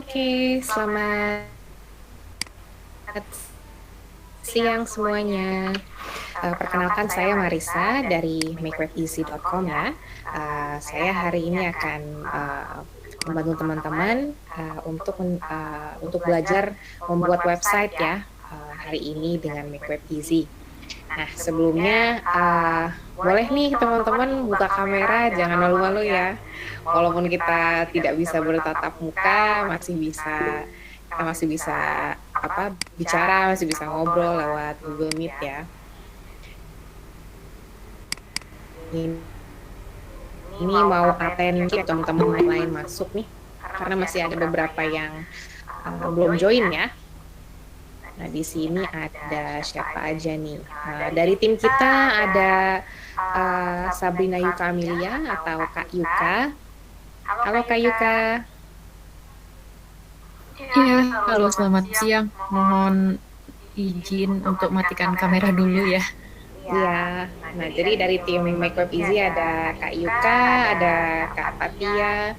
Oke, selamat siang semuanya. Perkenalkan saya Marisa dari makewebeasy.com ya. Saya hari ini akan membantu teman-teman untuk belajar membuat website ya hari ini dengan Make Web Easy. Nah, sebelumnya boleh nih teman-teman buka kamera, jangan malu-malu ya. Walaupun kita tidak bisa bertatap muka, kita masih bisa bicara, masih bisa ngobrol lewat Google Meet ya. Ini mau aten teman-teman yang lain masuk nih, karena masih ada beberapa yang belum join ya. Nah, di sini ada siapa aja nih? Dari tim kita ada Sabrina Yuka Amelia atau Kak Yuka. Halo Kak Yuka. Iya, halo selamat siang. Mohon izin untuk matikan kamera dulu ya. Iya, nah jadi dari tim Make Web Easy ada Kak Yuka, ada Kak Fatia.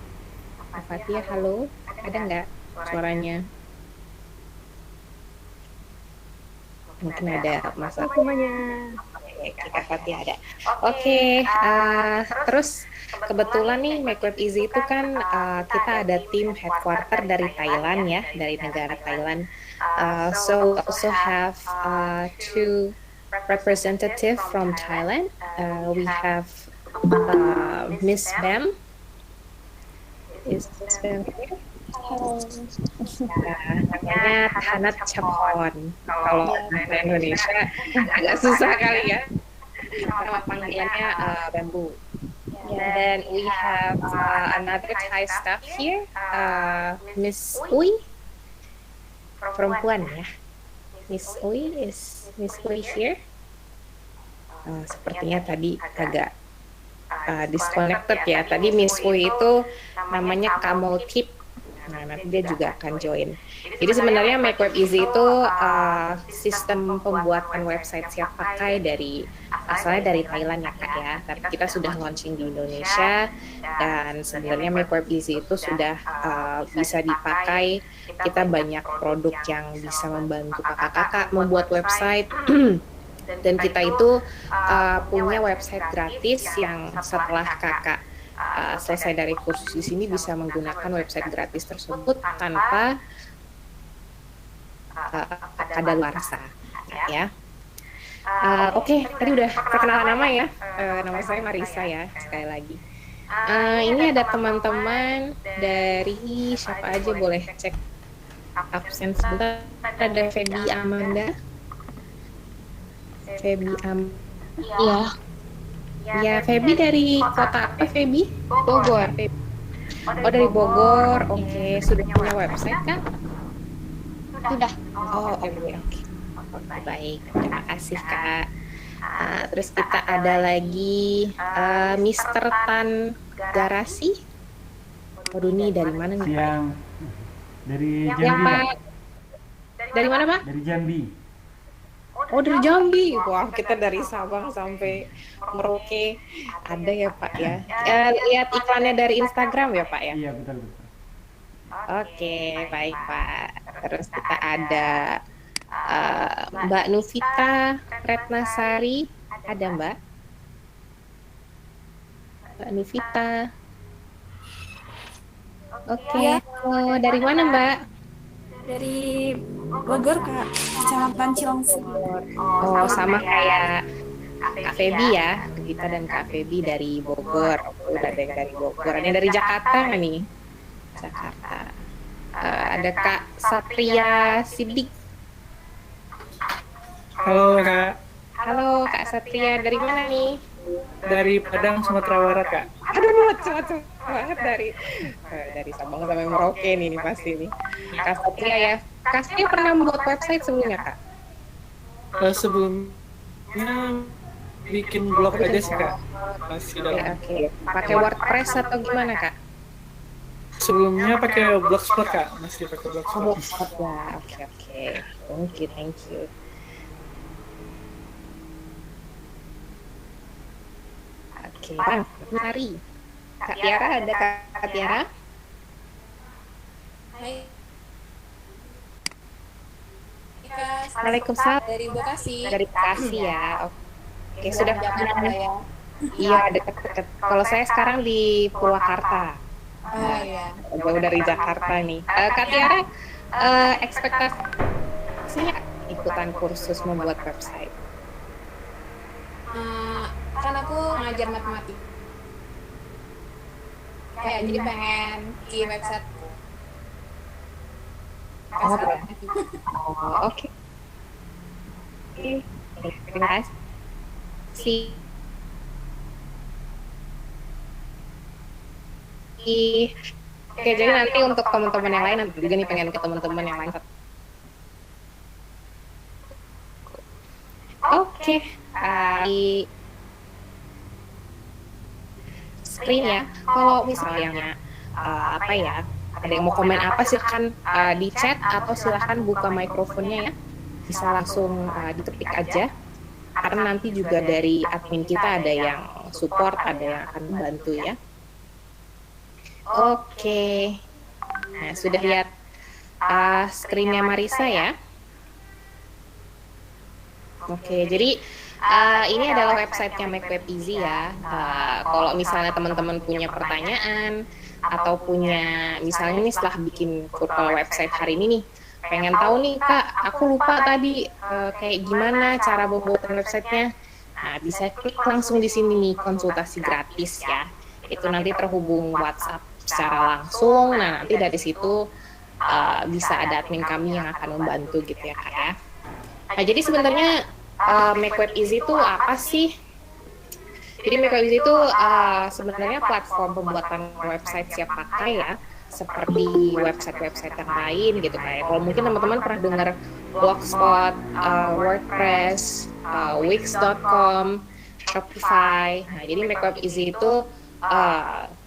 Kak Fatia, halo. Ada nggak suaranya? Mungkin ada masalah. Semuanya. Oke, Kak Fatia ada. Oke, terus kebetulan nih Make Web Easy itu kan kita ada tim headquarter dari Thailand ya, dari negara Thailand. So also have two representative from Thailand. We have Miss Bam. Is Miss Bam here? Halo. Namanya Tanat Chapon. Kalau bahasa Indonesia agak susah kali ya. Nama panggilannya Bambu. And then we have another Thai staff here, Miss Uy, perempuan ya. Miss Uy here. Sepertinya tadi agak disconnected ya. Tadi Miss Uy itu namanya Kamol Tip. Nah, nanti dia juga akan join. Jadi sebenarnya Make Web Easy itu sistem pembuatan website siap pakai asalnya dari Thailand ya Kak ya. Tapi kita sudah launching di Indonesia dan sebenarnya Make Web Easy itu sudah bisa dipakai. Kita banyak produk yang bisa membantu kakak-kakak membuat website. Dan kita itu punya website gratis yang setelah kakak selesai dari kursus di sini bisa menggunakan website gratis tersebut tanpa kadaluarsa ya. Oke, tadi udah perkenalan nama ya. Nama saya Marisa ya, sekali lagi. Ini ada teman-teman dari siapa aja, boleh cek absen sebentar. Ada Feby Amanda. Iya, Ya, Feby dari kota apa, Feby? Bogor. Oh, dari Bogor. Oke, sudah punya website kan? Sudah. Oh, oke. Oke, baik. Terima kasih, Kak. Terus kita ada lagi Mr. Tan Garasi. Waduh, ini dari mana nih, Pak? Siang dari Ya, Jambi, Pak. Pak. Dari mana, Pak? Dari Jambi. Oh, dari Jambi. Wah, kita dari Sabang sampai Merauke. Ada ya, Pak ya. Lihat iklannya dari Instagram ya, Pak ya? Iya, betul betul. Oke, baik Pak. Terus kita ada Mbak Nuvita Retnasari. Ada Mbak? Mbak Nuvita. Oke, halo. Dari mana Mbak? Dari Bogor, Kak. Kecamatan Cilengsi. Oh, sama kayak Kak Feby ya. Kita dan Kak Feby dari Bogor. Udah ada yang dari Bogor. Ada yang dari Jakarta nggak nih? Jakarta. Ada Kak Satria Sidik. Halo Kak, Halo Kak Satria, dari mana nih? dari Padang, Sumatera Barat Kak. Aduh, nih macam-macam banget dari Sabang sampai Merauke nih pasti nih. Kak Satria ya. Kak Satria pernah membuat website sebelumnya, Kak? Sebelumnya bikin blog aja sih Kak, masih Oke, dalam. oke. Pakai WordPress atau gimana, Kak? Sebelumnya pakai Blogspot Kak, masih pakai Oh, Blogspot. Blogspot ya. Oke, oke. Thank you. Oke, Bang, mari. Kak Tiara, ada Kak Tiara? Hai. Kak. Waalaikumsalam. Dari Bekasi. Dari Bekasi ya. Oke, sudah Zaman lah ya. Iya, deket-deket. Kalau saya sekarang di Purwakarta. Oh iya. Jauh dari Jakarta nih. Kak Tiara, ekspektasinya ikutan kursus membuat website? Kan aku ngajar matematik. Kayak jadi pengen di website. Oh, oke. Terima kasih. Oke, jadi nanti untuk teman-teman yang lain, nanti juga nih pengen ke teman-teman yang lain. Oke, di screen ya. Kalau misalnya apa ya, ada yang mau komen apa silahkan di chat atau silahkan buka mikrofonnya ya. Bisa langsung diketik aja. Karena nanti juga dari admin kita ada yang support, ada yang akan membantu ya. Oke, nah sudah lihat screen-nya Marisa ya. Oke, jadi ini adalah website-nya Make Web Easy ya. Kalau misalnya teman-teman punya pertanyaan atau punya, misalnya nih setelah bikin website hari ini nih, pengen tahu nih Kak, aku lupa tadi kayak gimana cara membuat websitenya. Nah, bisa klik langsung di sini nih, konsultasi gratis ya. Itu nanti terhubung WhatsApp secara langsung. Nah, nanti dari situ bisa ada admin kami yang akan membantu gitu ya Kak ya. Nah, jadi sebenarnya Make Web Easy itu apa sih? Jadi Make Web Easy itu sebenarnya platform pembuatan website siap pakai ya, seperti website-website yang lain gitu kayak. Kalau mungkin teman-teman pernah dengar Blogspot, WordPress, Wix.com, Shopify. Nah, jadi Make Web Easy itu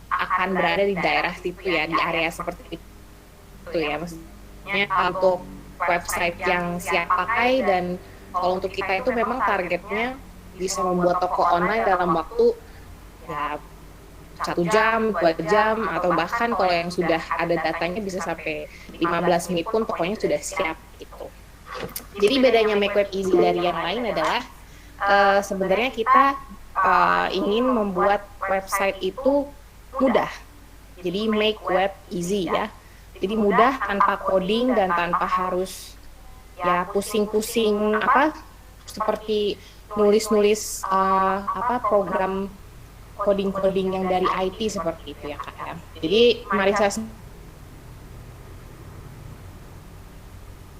akan berada di daerah situ ya, di area seperti itu ya, maksudnya untuk website yang siap pakai. Dan kalau untuk kita itu memang targetnya bisa membuat toko online dalam waktu ya 1 jam, 2 jam, atau bahkan kalau yang sudah ada datanya bisa sampai 15 menit pun tokonya sudah siap gitu. Jadi bedanya Make Web Easy dari yang lain adalah sebenarnya kita ingin membuat website itu mudah. Jadi make web easy ya. Jadi mudah tanpa coding dan tanpa harus ya pusing-pusing apa seperti nulis-nulis program coding-coding yang dari IT seperti itu ya Kak. Jadi Marisa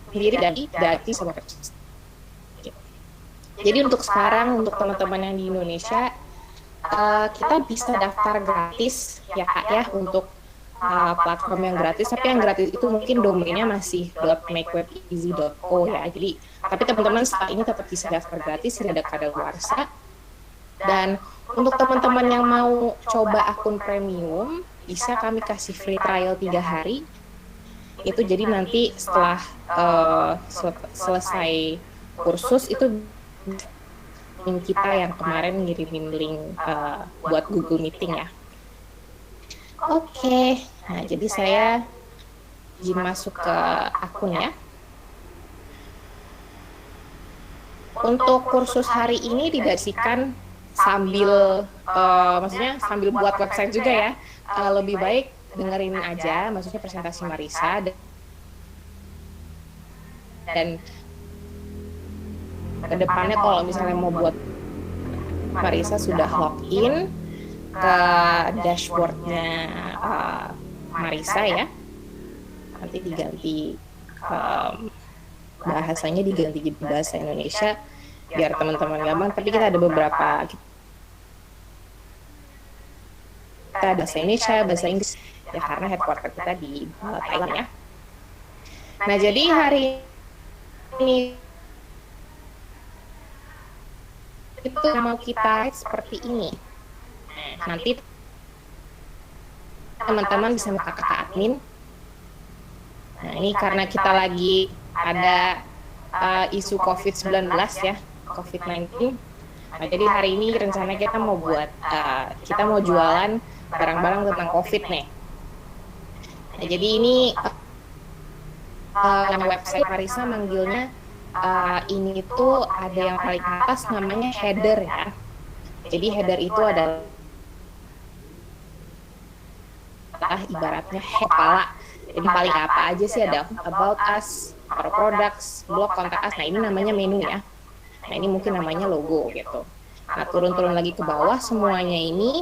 sendiri dari sama website. Jadi untuk sekarang untuk teman-teman yang di Indonesia kita bisa daftar gratis ya Kak ya untuk platform yang gratis, tapi yang gratis itu mungkin domainnya masih .makewebeasy.co ya. Jadi tapi teman-teman setelah ini tetap bisa daftar gratis, tidak ada kadaluarsa. Dan untuk teman-teman yang mau coba akun premium, bisa kami kasih free trial 3 hari. Itu jadi nanti setelah selesai kursus itu kita yang kemarin ngirimin link buat Google Meeting ya. Oke, nah jadi saya izin masuk ke akun ya. Untuk kursus hari ini didasarkan sambil, maksudnya sambil buat website juga ya. Lebih baik dengerin aja, maksudnya presentasi Marisa dan kedepannya kalau misalnya mau buat Marisa sudah login ke dashboardnya Marisa ya, nanti diganti bahasanya diganti jadi bahasa Indonesia biar teman-teman gampang. Tapi kita ada beberapa, kita ada bahasa Indonesia, bahasa Inggris ya karena headquarter kita di Thailand ya. Nah jadi hari ini itu mau kita seperti ini. Nanti teman-teman bisa minta ke admin. Nah ini karena kita lagi ada isu COVID-19 ya, COVID-19. Nah, jadi hari ini rencana kita mau buat, kita mau jualan barang-barang tentang COVID nih. Nah, jadi ini website Marisa manggilnya ini tuh ada yang paling atas namanya header ya. Jadi header itu adalah ibaratnya kepala. Jadi paling apa aja sih, ada about us, our products, blog, contact us. Nah ini namanya menu ya. Nah ini mungkin namanya logo gitu. Nah turun-turun lagi ke bawah semuanya ini,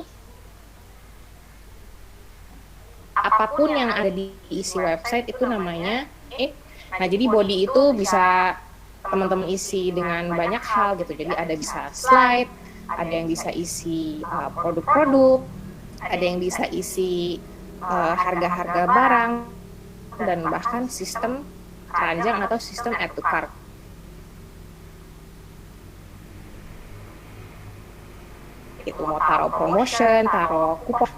apapun yang ada di isi website itu namanya Nah jadi body itu bisa teman-teman isi dengan banyak hal gitu. Jadi ada bisa slide, ada yang bisa isi produk-produk, ada yang bisa isi harga-harga barang, dan bahkan sistem keranjang atau sistem add to cart. Itu mau taruh promotion, taruh kupon.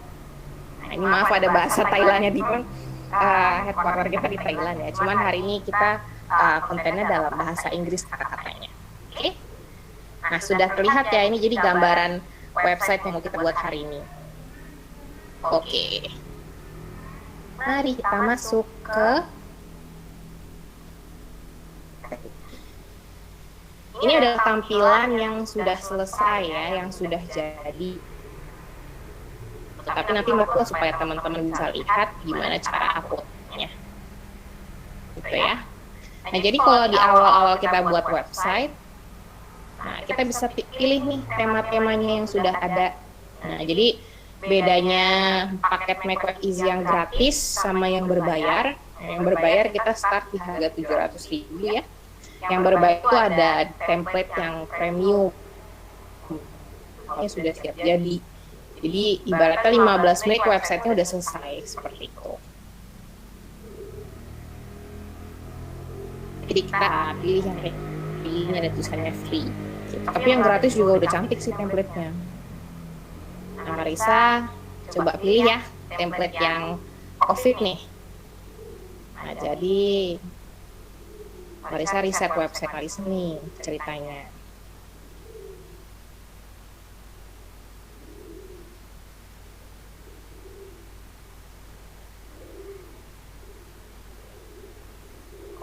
Nah, ini maaf ada bahasa Thailandnya di headquarter kita di Thailand ya. Cuman hari ini kita kontennya dalam bahasa Inggris kata-katanya. Oke? Nah sudah terlihat ya, ini jadi gambaran website yang mau kita buat hari ini. Oke. Mari kita masuk ke ini adalah tampilan yang sudah selesai ya, yang sudah jadi. Tapi nanti mau supaya teman-teman bisa lihat gimana cara uploadnya, gitu ya. Nah jadi kalau di awal-awal kita buat website, nah kita bisa pilih nih tema-temanya yang sudah ada. Nah jadi bedanya paket Make Web Easy yang gratis sama yang berbayar. Yang berbayar kita start di harga 700.000 ya. Yang berbayar itu ada template yang premium, yang sudah siap jadi. Jadi ibaratnya 15 menit websitenya udah selesai seperti itu. Jadi kita pilih yang ini ada tulisannya free. Tapi yang gratis juga udah cantik sih template-nya. Nah, Marisa coba pilih ya template yang COVID nih. Nah, jadi Marisa riset website Marisa nih ceritanya.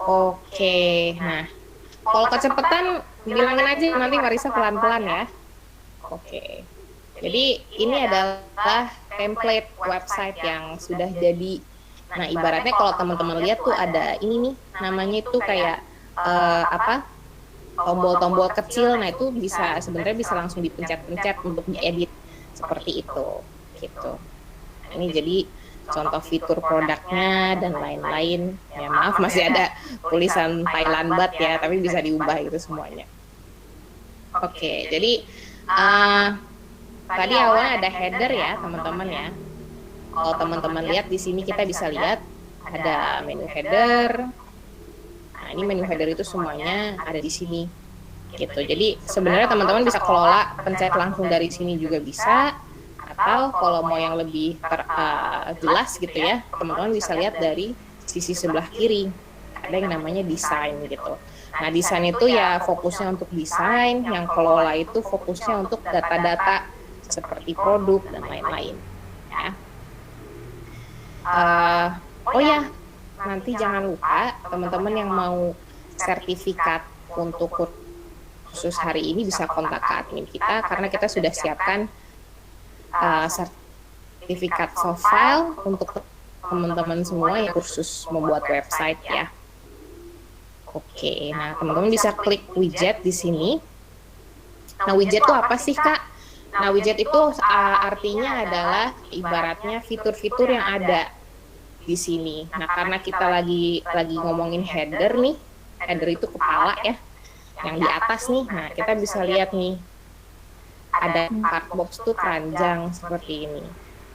Oke, nah kalau kecepatan bilangin aja nanti Marisa pelan-pelan ya. Oke. Jadi ini adalah template website yang sudah jadi. Nah, ibaratnya kalau teman-teman lihat tuh ada ini nih, namanya itu kayak tombol-tombol kecil. Nah, itu bisa sebenarnya bisa langsung dipencet-pencet untuk diedit seperti itu, gitu. Nah, ini jadi contoh fitur produknya dan lain-lain. Ya maaf masih ada tulisan Thailand bat ya, tapi bisa diubah itu semuanya. Oke, jadi tadi awalnya ada header ya teman-teman ya. Kalau teman-teman lihat di sini kita bisa lihat ada menu header. Nah ini menu header itu semuanya ada di sini. Gitu. Jadi sebenarnya teman-teman bisa kelola pencet langsung dari sini juga bisa. Atau kalau mau yang lebih jelas gitu ya, teman-teman bisa lihat dari sisi sebelah kiri. Ada yang namanya desain gitu. Nah desain itu ya fokusnya untuk desain, yang kelola itu fokusnya untuk data-data seperti produk dan lain-lain. Ya. Oh ya, nanti jangan lupa teman-teman yang mau sertifikat untuk kursus hari ini bisa kontak ke admin kita karena kita sudah siapkan sertifikat soft file untuk teman-teman semua yang kursus membuat website ya. Oke, nah teman-teman bisa klik widget di sini. Nah widget itu apa sih Kak? Nah widget itu artinya adalah ibaratnya fitur-fitur yang ada di sini. Nah karena kita lagi ngomongin header nih, header itu kepala ya, yang di atas nih. Nah kita bisa lihat nih. Ada card box tuh keranjang seperti ini.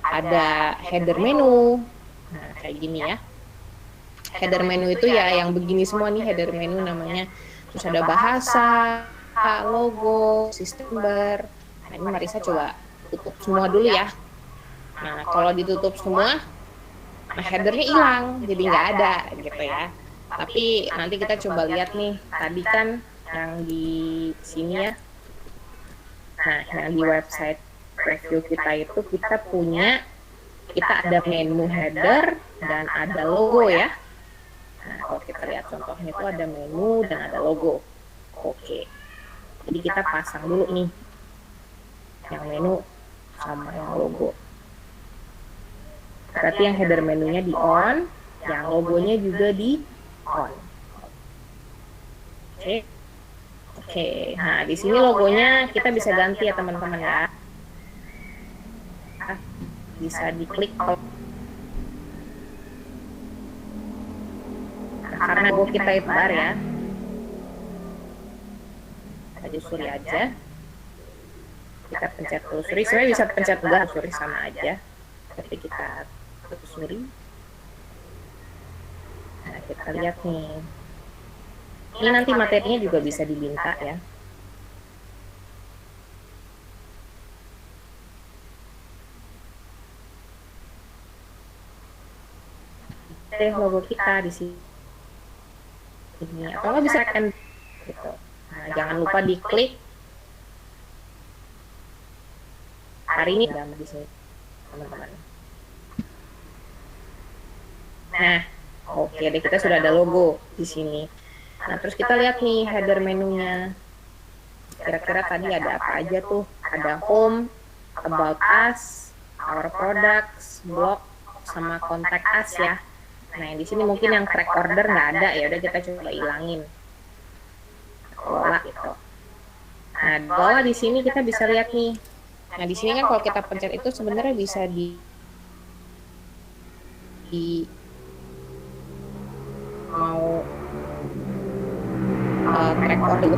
Ada header menu. Nah, kayak gini ya. Header menu itu ya yang begini semua nih header menu namanya. Terus ada bahasa, logo, sistem bar. Nah, ini Marisa coba tutup semua dulu ya. Nah, kalau ditutup semua, nah headernya hilang, jadi nggak ada gitu ya. Tapi nanti kita coba lihat nih, tadi kan yang di sini ya. Nah, yang di website review kita itu kita ada menu header dan ada logo ya. Nah, kalau kita lihat contohnya itu ada menu dan ada logo. Oke. Jadi kita pasang dulu nih yang menu sama yang logo. Berarti yang header menunya di on, yang logonya juga di on. Oke. Oke. Nah, di sini logonya kita bisa ganti ya teman-teman ya. Bisa diklik karena logo kita itu bar ya. Aja suri aja. Kita pencet telusuri. Sebenarnya bisa pencet enggak, telusuri sama aja. Tapi kita telusuri. Nah, kita lihat nih. Ini nanti materinya juga bisa diminta ya. Logo kita di sini. Atau nggak bisa kan gitu. Nah, jangan lupa diklik. Hari ini ada di sini teman-teman. Nah, oke deh, kita sudah ada logo di sini. Nah, terus kita lihat nih header menunya. Kira-kira tadi ada apa aja tuh? Ada home, about us, our products, blog, sama contact us ya. Nah, yang di sini mungkin yang track order nggak ada, ya udah kita coba ilangin. Kelola gitu. Nah, di bawah di sini kita bisa lihat nih. Nah, di sini kan kalau kita pencet itu sebenarnya bisa di mau track order.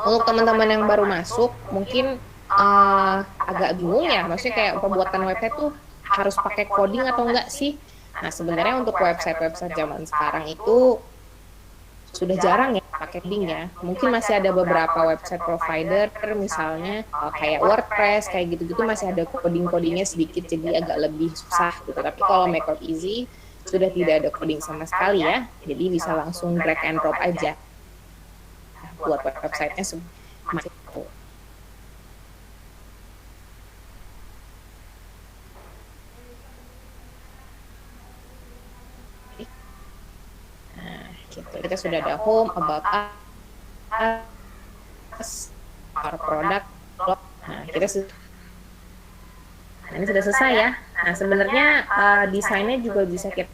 Untuk teman-teman yang baru masuk, mungkin agak bingung ya, maksudnya kayak pembuatan website tuh harus pakai coding atau enggak sih? Nah, sebenarnya untuk website-website zaman sekarang itu sudah jarang ya pakai coding ya. Mungkin masih ada beberapa website provider, misalnya kayak WordPress, kayak gitu-gitu masih ada coding-codingnya sedikit, jadi agak lebih susah gitu. Tapi kalau Makeup Easy sudah tidak ada coding sama sekali ya, jadi bisa langsung drag and drop aja buat websitenya masih tahu. Nah, gitu. Kita sudah ada home, about us, our product, blog. Nah, ini sudah selesai ya. Nah, sebenarnya desainnya juga bisa kita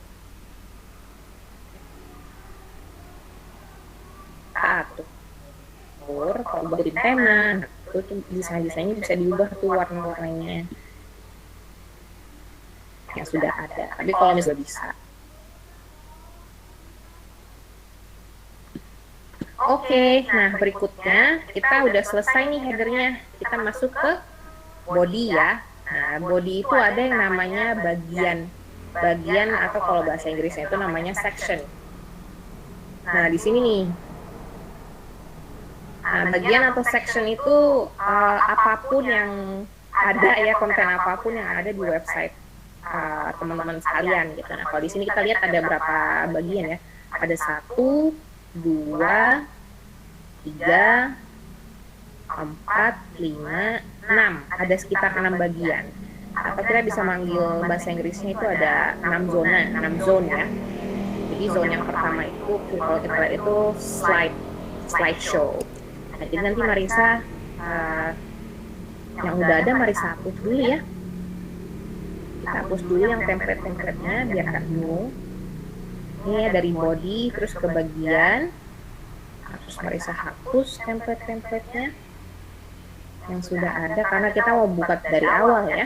atur. Kalau bikin tema, itu desainnya bisa diubah tuh warna-warnanya yang sudah ada. Tapi kalau misalnya bisa. Oke, nah berikutnya kita udah selesai nih headernya. Kita masuk ke body ya. Nah, body itu ada yang namanya bagian atau kalau bahasa Inggrisnya itu namanya section. Nah, di sini nih. Nah, bagian atau section itu apapun yang ada ya, konten apapun yang ada di website teman-teman sekalian gitu. Nah, kalau di sini kita lihat ada berapa bagian ya? Ada 1, 2, 3, 4, 5, 6. Ada sekitar 6 bagian. Atau kita bisa manggil bahasa Inggrisnya itu ada 6 zona, 6 zone ya. Jadi zone yang pertama itu kalau kita lihat itu slideshow. Nah, jadi nanti Marisa yang udah ada Marisa hapus dulu ya. Kita hapus dulu yang template-templatenya biar nggak bingung. Ini ya dari body terus ke bagian. Terus Marisa hapus template-templatenya yang sudah ada karena kita mau buka dari awal ya.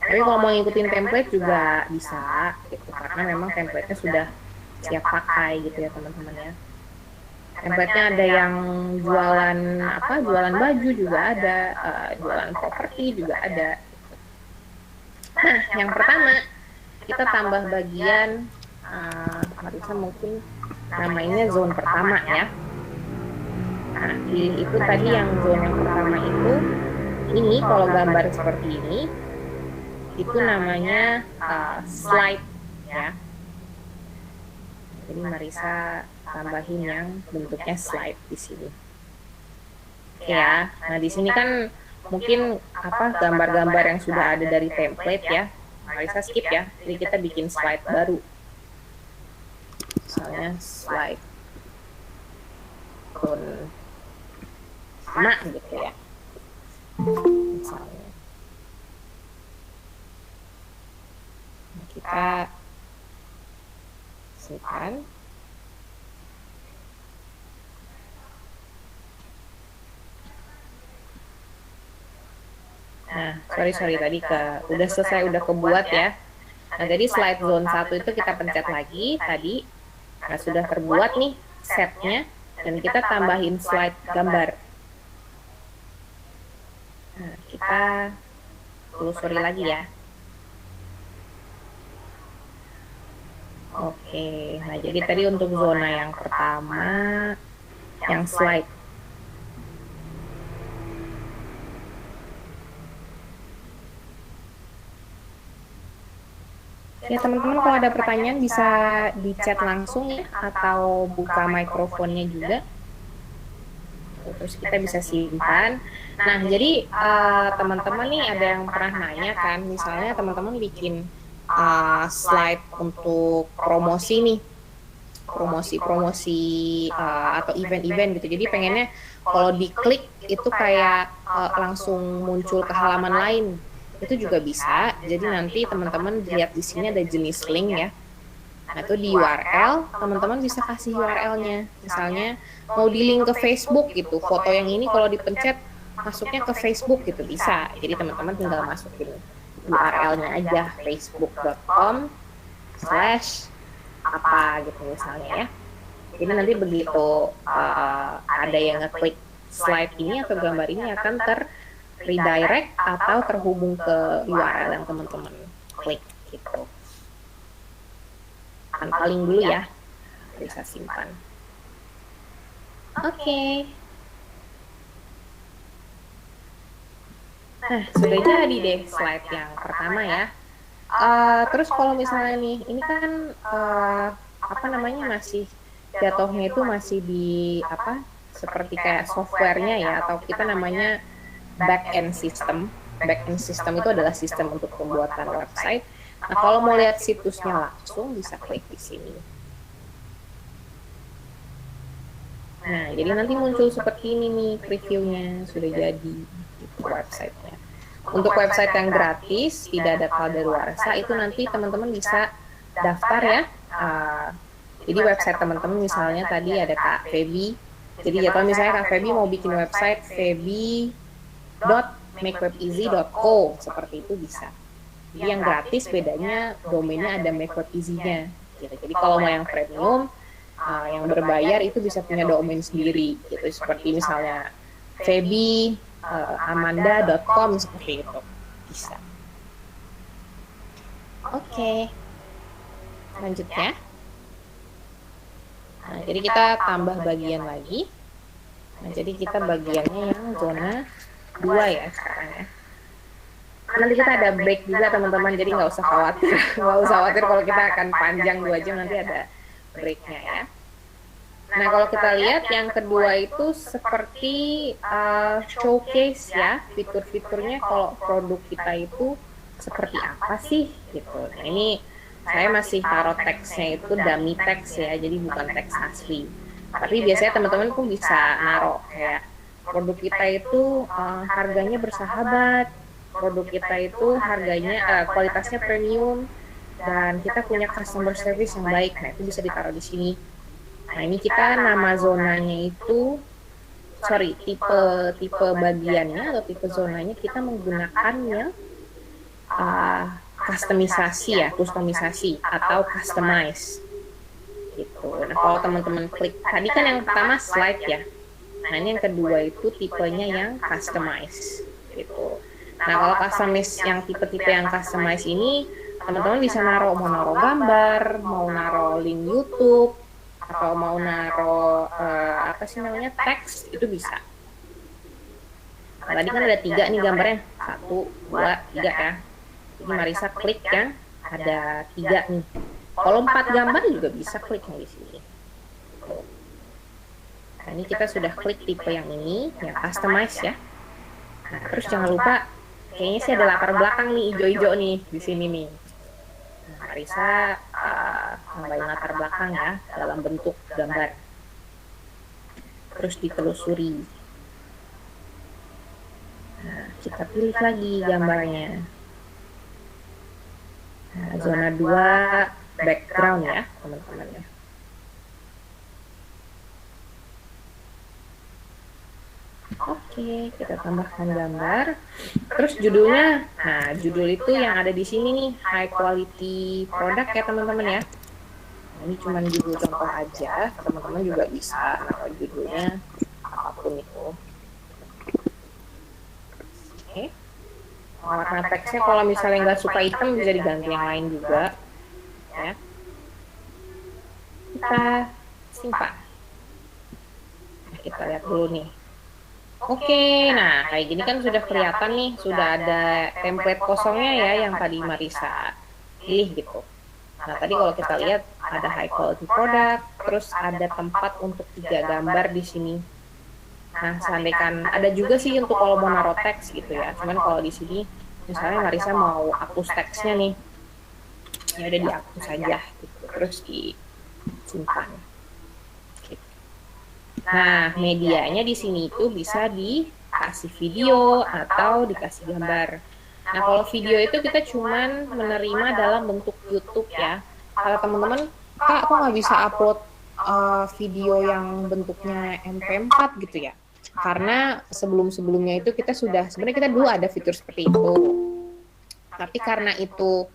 Tapi kalau mau ngikutin template juga bisa gitu karena memang template-nya sudah siap pakai gitu ya teman-teman ya. Template-nya ada yang jualan jualan baju juga ada, jualan properti juga ada. Nah, yang pertama kita tambah bagian, Marisa mungkin namanya zone pertama ya. Nah, itu tadi yang zone yang pertama itu, ini kalau gambar seperti ini, itu namanya slide ya. Jadi Marisa tambahin yang bentuknya slide di sini. Oke ya. Nah, di sini kan mungkin apa gambar-gambar yang sudah ada dari template ya, Marisa skip ya. Jadi kita bikin slide baru. Misalnya slide zone 5 gitu ya. Misalnya. Kita simpan. Nah, sorry tadi udah selesai, udah kebuat ya. Nah, jadi slide zone 1 itu kita pencet lagi tadi. Nah, sudah terbuat nih setnya, dan kita tambahin slide gambar. Nah, kita telusuri lagi ya. Oke, nah jadi tadi untuk zona yang pertama, yang slide. Ya teman-teman, kalau ada pertanyaan bisa di chat langsung ya, atau buka mikrofonnya juga. Terus kita bisa simpan. Nah, jadi teman-teman nih ada yang pernah nanya kan, misalnya teman-teman bikin slide untuk promosi nih, promosi atau event-event gitu. Jadi pengennya kalau diklik itu kayak langsung muncul ke halaman lain. Itu juga bisa. Jadi nanti teman-teman lihat di sini ada jenis link ya. Nah, itu di URL, teman-teman bisa kasih URL-nya. Misalnya mau di link ke Facebook gitu. Foto yang ini kalau dipencet masuknya ke Facebook gitu bisa. Jadi teman-teman tinggal masukin URL-nya aja, facebook.com/apa gitu misalnya ya. Jadi nanti begitu ada yang ngeklik slide ini atau gambar ini akan redirect atau terhubung ke URL yang teman-teman klik gitu. Paling dulu ya, bisa simpan. Oke. Nah, sudah jadi deh slide yang pertama ya. Terus kalau misalnya nih, ini kan apa namanya masih jatuhnya itu masih di apa? Seperti kayak softwarenya ya, atau kita namanya back-end system. Back-end system itu adalah sistem untuk pembuatan website. Nah, kalau mau lihat situsnya langsung bisa klik di sini. Nah, jadi nanti muncul seperti ini nih previewnya sudah jadi gitu, websitenya. Untuk website yang gratis, tidak ada kadaluarsa, itu nanti teman-teman bisa daftar ya. Jadi website teman-teman misalnya tadi ada Kak Feby. Jadi ya kalau misalnya Kak Feby mau bikin website feby.makewebeasy.co, seperti itu bisa. Jadi yang gratis bedanya domainnya ada makewebeasy-nya. Gitu. Jadi kalau mau yang premium, yang berbayar itu bisa punya domain sendiri. Gitu. Seperti misalnya feby.amanda.com seperti itu. Bisa. Oke. Selanjutnya. Nah, jadi kita tambah bagian lagi. Nah, jadi kita bagiannya yang zona 2 ya sekarang ya. Nanti kita ada break juga teman-teman, jadi nggak usah khawatir. Nggak usah khawatir kalau kita akan panjang 2 jam, nanti ada breaknya ya. Nah, kalau kita lihat yang kedua itu seperti showcase ya, fitur-fiturnya kalau produk kita itu seperti apa sih gitu. Nah, ini saya masih taruh teksnya itu dummy text ya, jadi bukan teks asli. Tapi biasanya teman-teman pun bisa naruh kayak produk kita itu harganya bersahabat, produk kita itu harganya kualitasnya premium, dan kita punya customer service yang baik. Nah, itu bisa ditaruh di sini. Nah, ini kita nama zonanya itu, tipe bagiannya atau tipe zonanya kita menggunakan yang kustomisasi atau customize gitu. Nah, kalau teman-teman klik tadi kan yang pertama slide ya. Nah, ini yang kedua itu tipenya yang customize gitu. Nah, kalau customize yang tipe-tipe yang customize ini teman-teman bisa mau naruh gambar, mau naruh link YouTube, atau mau naruh teks, itu bisa. Nah, tadi kan ada 3 nih gambarnya, 1, 2, 3 ya. Jadi Marisa klik yang ada 3 nih. Kalau 4 gambar juga bisa klik yang di sini. Nah, ini kita sudah klik tipe yang ini, yang customize ya. Nah, terus jangan lupa, kayaknya sih ada latar belakang nih, hijau-hijau nih, di sini nih. Nah, Marisa tambahin latar belakang ya, dalam bentuk gambar. Terus ditelusuri. Nah, kita pilih lagi gambarnya. Nah, zona 2 background ya, teman-teman ya. Oke, kita tambahkan gambar. Terus judulnya, nah judul itu yang ada di sini nih, high quality product ya teman-teman ya. Nah, ini cuma judul contoh aja, teman-teman juga bisa naruh judulnya apapun itu. Oke. Warna teksnya kalau misalnya nggak suka hitam bisa diganti yang lain juga. Ya. Kita simpan. Nah, kita lihat dulu nih. Oke, nah kayak gini kan sudah kelihatan nih, sudah ada template kosongnya ya yang tadi Marisa pilih gitu. Nah tadi kalau kita lihat ada high quality product, terus ada tempat untuk 3 gambar di sini. Nah seandainya ada juga sih untuk kalau mau naruh teks gitu ya, cuman kalau di sini misalnya Marisa mau hapus teksnya nih, ya udah dihapus saja gitu, terus disimpan. Nah, medianya di sini itu bisa dikasih video atau dikasih gambar. Nah, kalau video itu kita cuman menerima dalam bentuk YouTube ya. Kalau teman-teman, Kak, aku nggak bisa upload video yang bentuknya MP4 gitu ya. Karena sebelum-sebelumnya itu kita sudah, sebenarnya kita dulu ada fitur seperti itu. Tapi karena itu,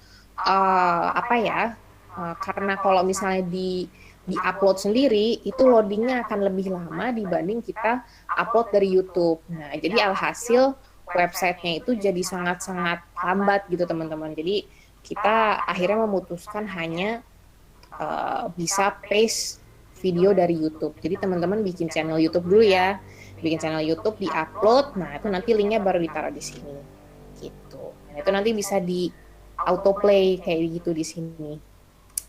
karena kalau misalnya di-upload sendiri, itu loadingnya akan lebih lama dibanding kita upload dari YouTube. Nah, jadi alhasil websitenya itu jadi sangat-sangat lambat gitu teman-teman. Jadi kita akhirnya memutuskan hanya bisa paste video dari YouTube. Jadi teman-teman bikin channel YouTube dulu ya. Bikin channel YouTube, di-upload, nah itu nanti linknya baru ditaruh di sini. Gitu. Nah, itu nanti bisa di autoplay kayak gitu di sini.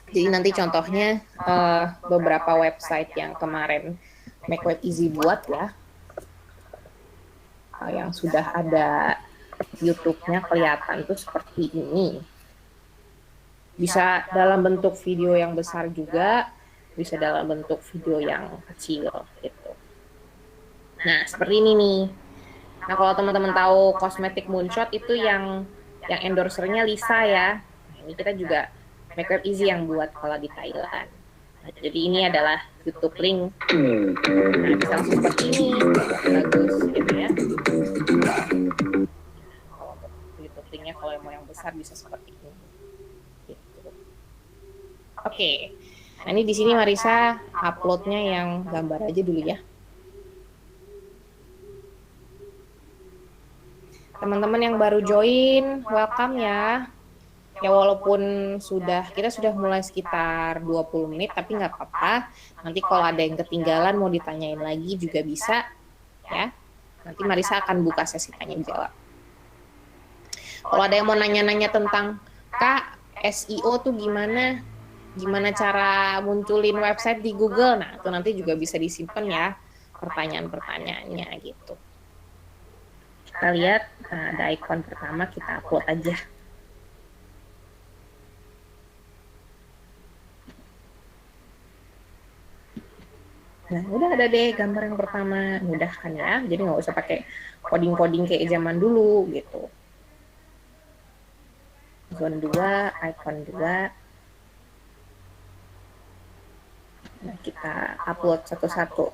Jadi nanti contohnya beberapa website yang kemarin Make Web Easy buat ya, yang sudah ada YouTube-nya kelihatan tuh seperti ini. Bisa dalam bentuk video yang besar juga, bisa dalam bentuk video yang kecil gitu. Nah seperti ini nih. Nah kalau teman-teman tahu Cosmetic Moonshot itu yang endorsernya Lisa ya. Nah, ini kita juga Make Web Easy yang buat kalau di Thailand. Nah, jadi ini adalah YouTube link. Nah, bisa langsung seperti ini. Bagus gitu ya. Kalau YouTube linknya kalau mau yang besar bisa seperti ini. Gitu. Oke. Nah, ini di sini Marisa uploadnya yang gambar aja dulu ya. Teman-teman yang baru join, welcome ya. Ya walaupun kita sudah mulai sekitar 20 menit, tapi nggak apa-apa. Nanti kalau ada yang ketinggalan mau ditanyain lagi juga bisa, ya. Nanti Marisa akan buka sesi tanya jawab. Kalau ada yang mau nanya-nanya tentang, Kak, SEO tuh gimana? Gimana cara munculin website di Google? Nah, itu nanti juga bisa disimpan ya pertanyaan-pertanyaannya gitu. Kita lihat, ada ikon pertama, kita upload aja. Nah, udah ada deh gambar yang pertama, mudah kan ya, jadi nggak usah pakai coding-coding kayak zaman dulu gitu. Zone 2, icon 2. Nah, kita upload satu-satu.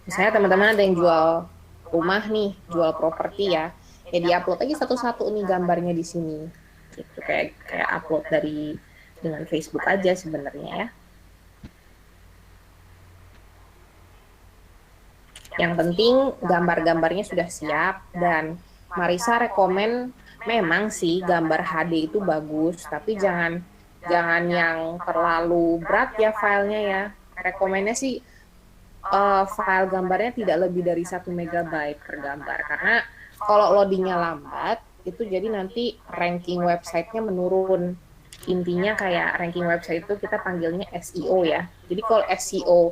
Misalnya teman-teman ada yang jual rumah nih, jual properti ya di-upload aja satu-satu nih gambarnya di sini. Gitu, kayak upload dengan Facebook aja sebenarnya ya. Yang penting gambar-gambarnya sudah siap, dan Marisa rekomen memang sih gambar HD itu bagus, tapi jangan yang terlalu berat ya filenya ya. Rekomennya sih file gambarnya tidak lebih dari 1 MB per gambar, karena kalau loadingnya lambat itu jadi nanti ranking websitenya menurun. Intinya kayak ranking website itu kita panggilnya SEO ya. Jadi kalau SEO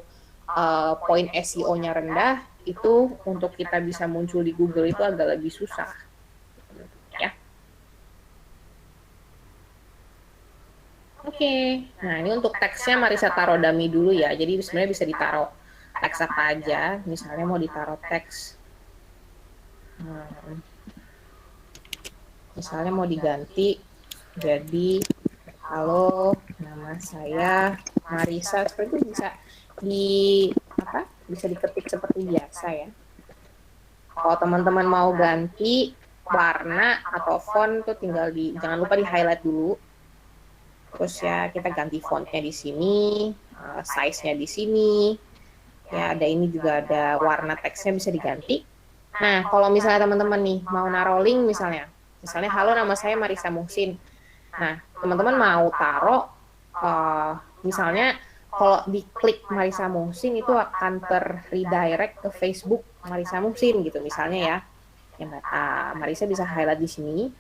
poin SEO-nya rendah, itu untuk kita bisa muncul di Google itu agak lebih susah. Ya. Oke, nah ini untuk teksnya Marisa taruh dummy dulu ya. Jadi sebenarnya bisa ditaruh teks apa aja. Misalnya mau ditaruh teks, misalnya mau diganti jadi halo, nama saya Marisa. Seperti itu bisa bisa diketik seperti biasa ya. Kalau teman-teman mau ganti warna atau font tuh tinggal jangan lupa di highlight dulu. Terus ya kita ganti fontnya di sini, size-nya di sini. Ya ada ini juga ada warna teksnya bisa diganti. Nah kalau misalnya teman-teman nih mau naruh link misalnya halo nama saya Marisa Muhsin. Nah teman-teman mau taruh misalnya kalau diklik Marisa Muhsin itu akan ter-redirect ke Facebook Marisa Muhsin gitu misalnya ya. Marisa bisa highlight di sini.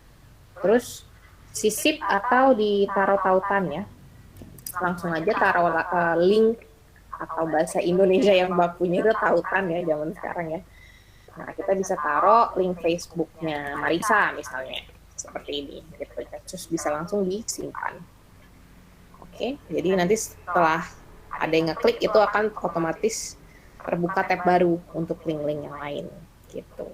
Terus sisip atau ditaruh tautan ya. Langsung aja taruh link atau bahasa Indonesia yang bakunya itu tautan ya zaman sekarang ya. Nah, kita bisa taruh link Facebooknya Marisa misalnya. Seperti ini. Gitu. Terus bisa langsung disimpan. Oke, jadi nanti setelah ada yang ngeklik itu akan otomatis terbuka tab baru untuk link-link yang lain. Gitu.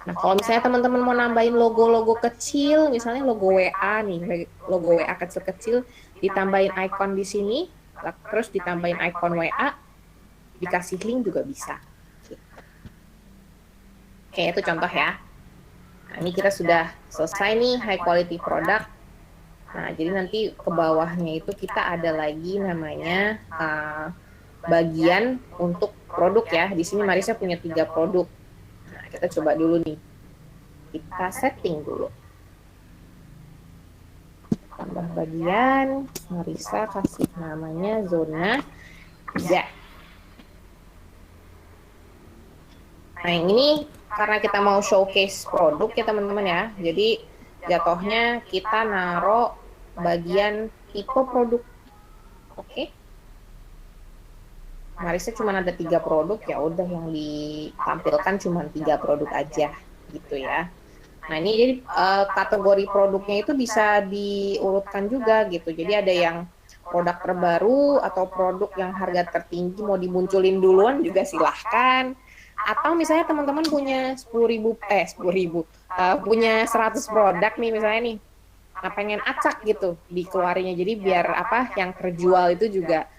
Nah, kalau misalnya teman-teman mau nambahin logo-logo kecil, misalnya logo WA nih, logo WA kecil-kecil, ditambahin icon di sini, terus ditambahin icon WA, dikasih link juga bisa. Oke, itu contoh ya. Nah, ini kita sudah selesai nih high quality product. Nah, jadi nanti ke bawahnya itu kita ada lagi namanya bagian untuk produk ya. Di sini Marisa punya 3 produk. Nah, kita coba dulu nih. Kita setting dulu. Tambah bagian, Marisa kasih namanya zona 3. Nah, yang ini karena kita mau showcase produk ya teman-teman ya. Jadi jatuhnya kita naruh bagian tipe produk. Oke. Marisa cuma ada 3 produk, ya udah yang ditampilkan cuma 3 produk aja gitu ya. Nah ini jadi kategori produknya itu bisa diurutkan juga gitu. Jadi ada yang produk terbaru atau produk yang harga tertinggi mau dimunculin duluan juga silahkan. Atau misalnya teman-teman punya 10.000 punya 100 produk nih misalnya nih. Nah, pengen acak gitu dikeluarinya. Jadi biar yang terjual itu juga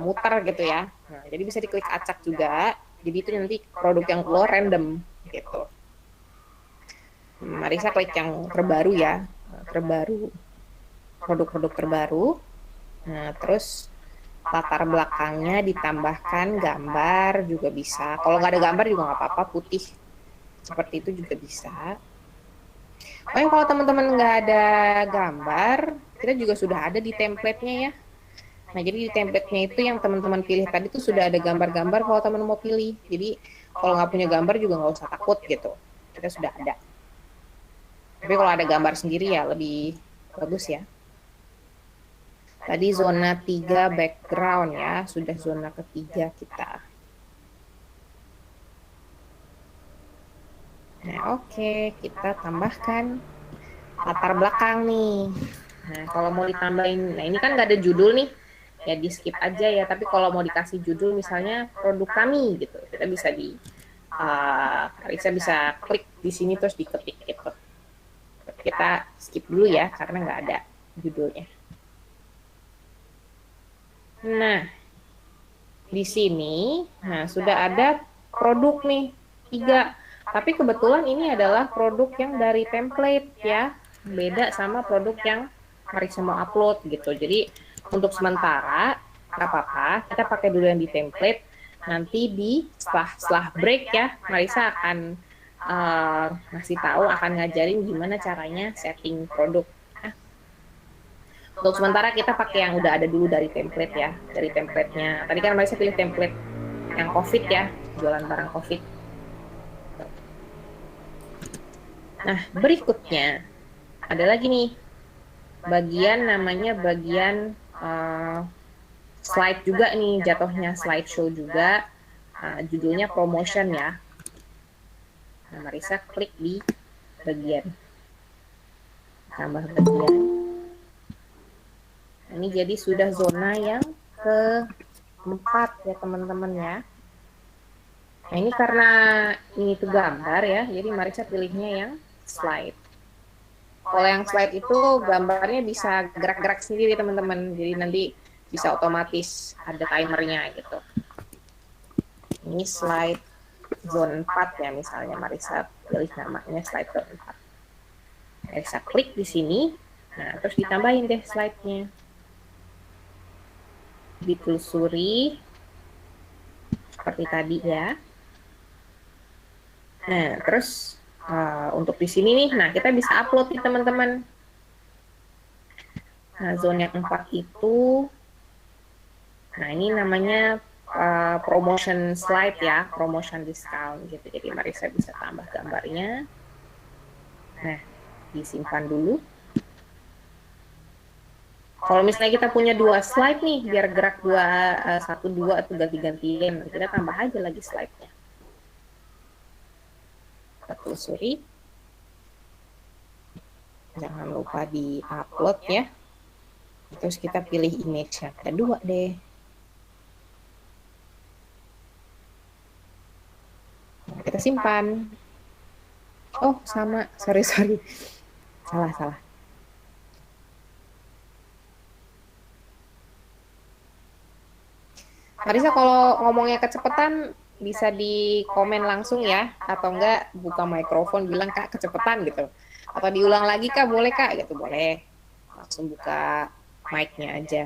muter gitu ya. Nah, jadi bisa diklik acak juga. Jadi itu nanti produk yang keluar random gitu. Marisa klik yang terbaru ya, terbaru, produk-produk terbaru. Nah, terus latar belakangnya ditambahkan gambar juga bisa. Kalau nggak ada gambar juga nggak apa-apa, putih. Seperti itu juga bisa. Kalau teman-teman nggak ada gambar, kita juga sudah ada di template-nya ya. Nah, jadi di template-nya itu yang teman-teman pilih tadi tuh sudah ada gambar-gambar kalau teman mau pilih. Jadi kalau nggak punya gambar juga nggak usah takut gitu. Kita sudah ada. Tapi kalau ada gambar sendiri ya lebih bagus ya. Tadi zona 3 background ya, sudah zona ketiga kita. Nah oke, kita tambahkan latar belakang nih. Nah kalau mau ditambahin, nah ini kan nggak ada judul nih, ya di skip aja ya. Tapi kalau mau dikasih judul misalnya produk kami gitu, kita bisa klik di sini terus diketik gitu. Kita skip dulu ya karena nggak ada judulnya. Nah, di sini sudah ada produk nih 3. Tapi kebetulan ini adalah produk yang dari template ya, beda sama produk yang Marisa mau upload gitu. Jadi untuk sementara nggak apa-apa, kita pakai dulu yang di template. Nanti setelah break ya, Marisa akan ngasih tahu, akan ngajarin gimana caranya setting produk. Untuk sementara kita pakai yang udah ada dulu dari template ya, dari templatenya. Tadi kan Marisa pilih template yang COVID ya, jualan barang COVID. Nah, berikutnya ada lagi nih, namanya bagian slide juga nih, jatuhnya slideshow juga. judulnya promotion ya. Nah, Marisa klik di bagian tambah bagian. Nah, ini jadi sudah zona yang keempat ya teman-teman ya. Nah ini karena ini tuh gambar ya, jadi Marisa pilihnya yang slide. Kalau yang slide itu gambarnya bisa gerak-gerak sendiri teman-teman, jadi nanti bisa otomatis ada timernya gitu. Ini slide zone 4 ya, misalnya Marisa pilih namanya slide zone 4. Marisa klik di sini, nah terus ditambahin deh slide-nya. Ditelusuri seperti tadi ya. Nah, terus untuk di sini nih, nah kita bisa upload nih teman-teman. Nah, zona yang 4 itu, nah ini namanya promotion slide ya, promotion discount gitu. Jadi Marisa bisa tambah gambarnya. Nah, disimpan dulu. Kalau misalnya kita punya 2 slide nih, biar gerak 1, 2 atau ganti-gantian, kita tambah aja lagi slide-nya. Kita telusuri. Jangan lupa di-upload ya. Terus kita pilih image yang kedua deh. Nah, kita simpan. Oh, sama. Sorry. Salah. Marisa kalau ngomongnya kecepatan bisa di komen langsung ya, atau enggak buka mikrofon bilang Kak kecepatan gitu. Atau diulang lagi Kak, boleh Kak gitu, boleh. Langsung buka mic-nya aja.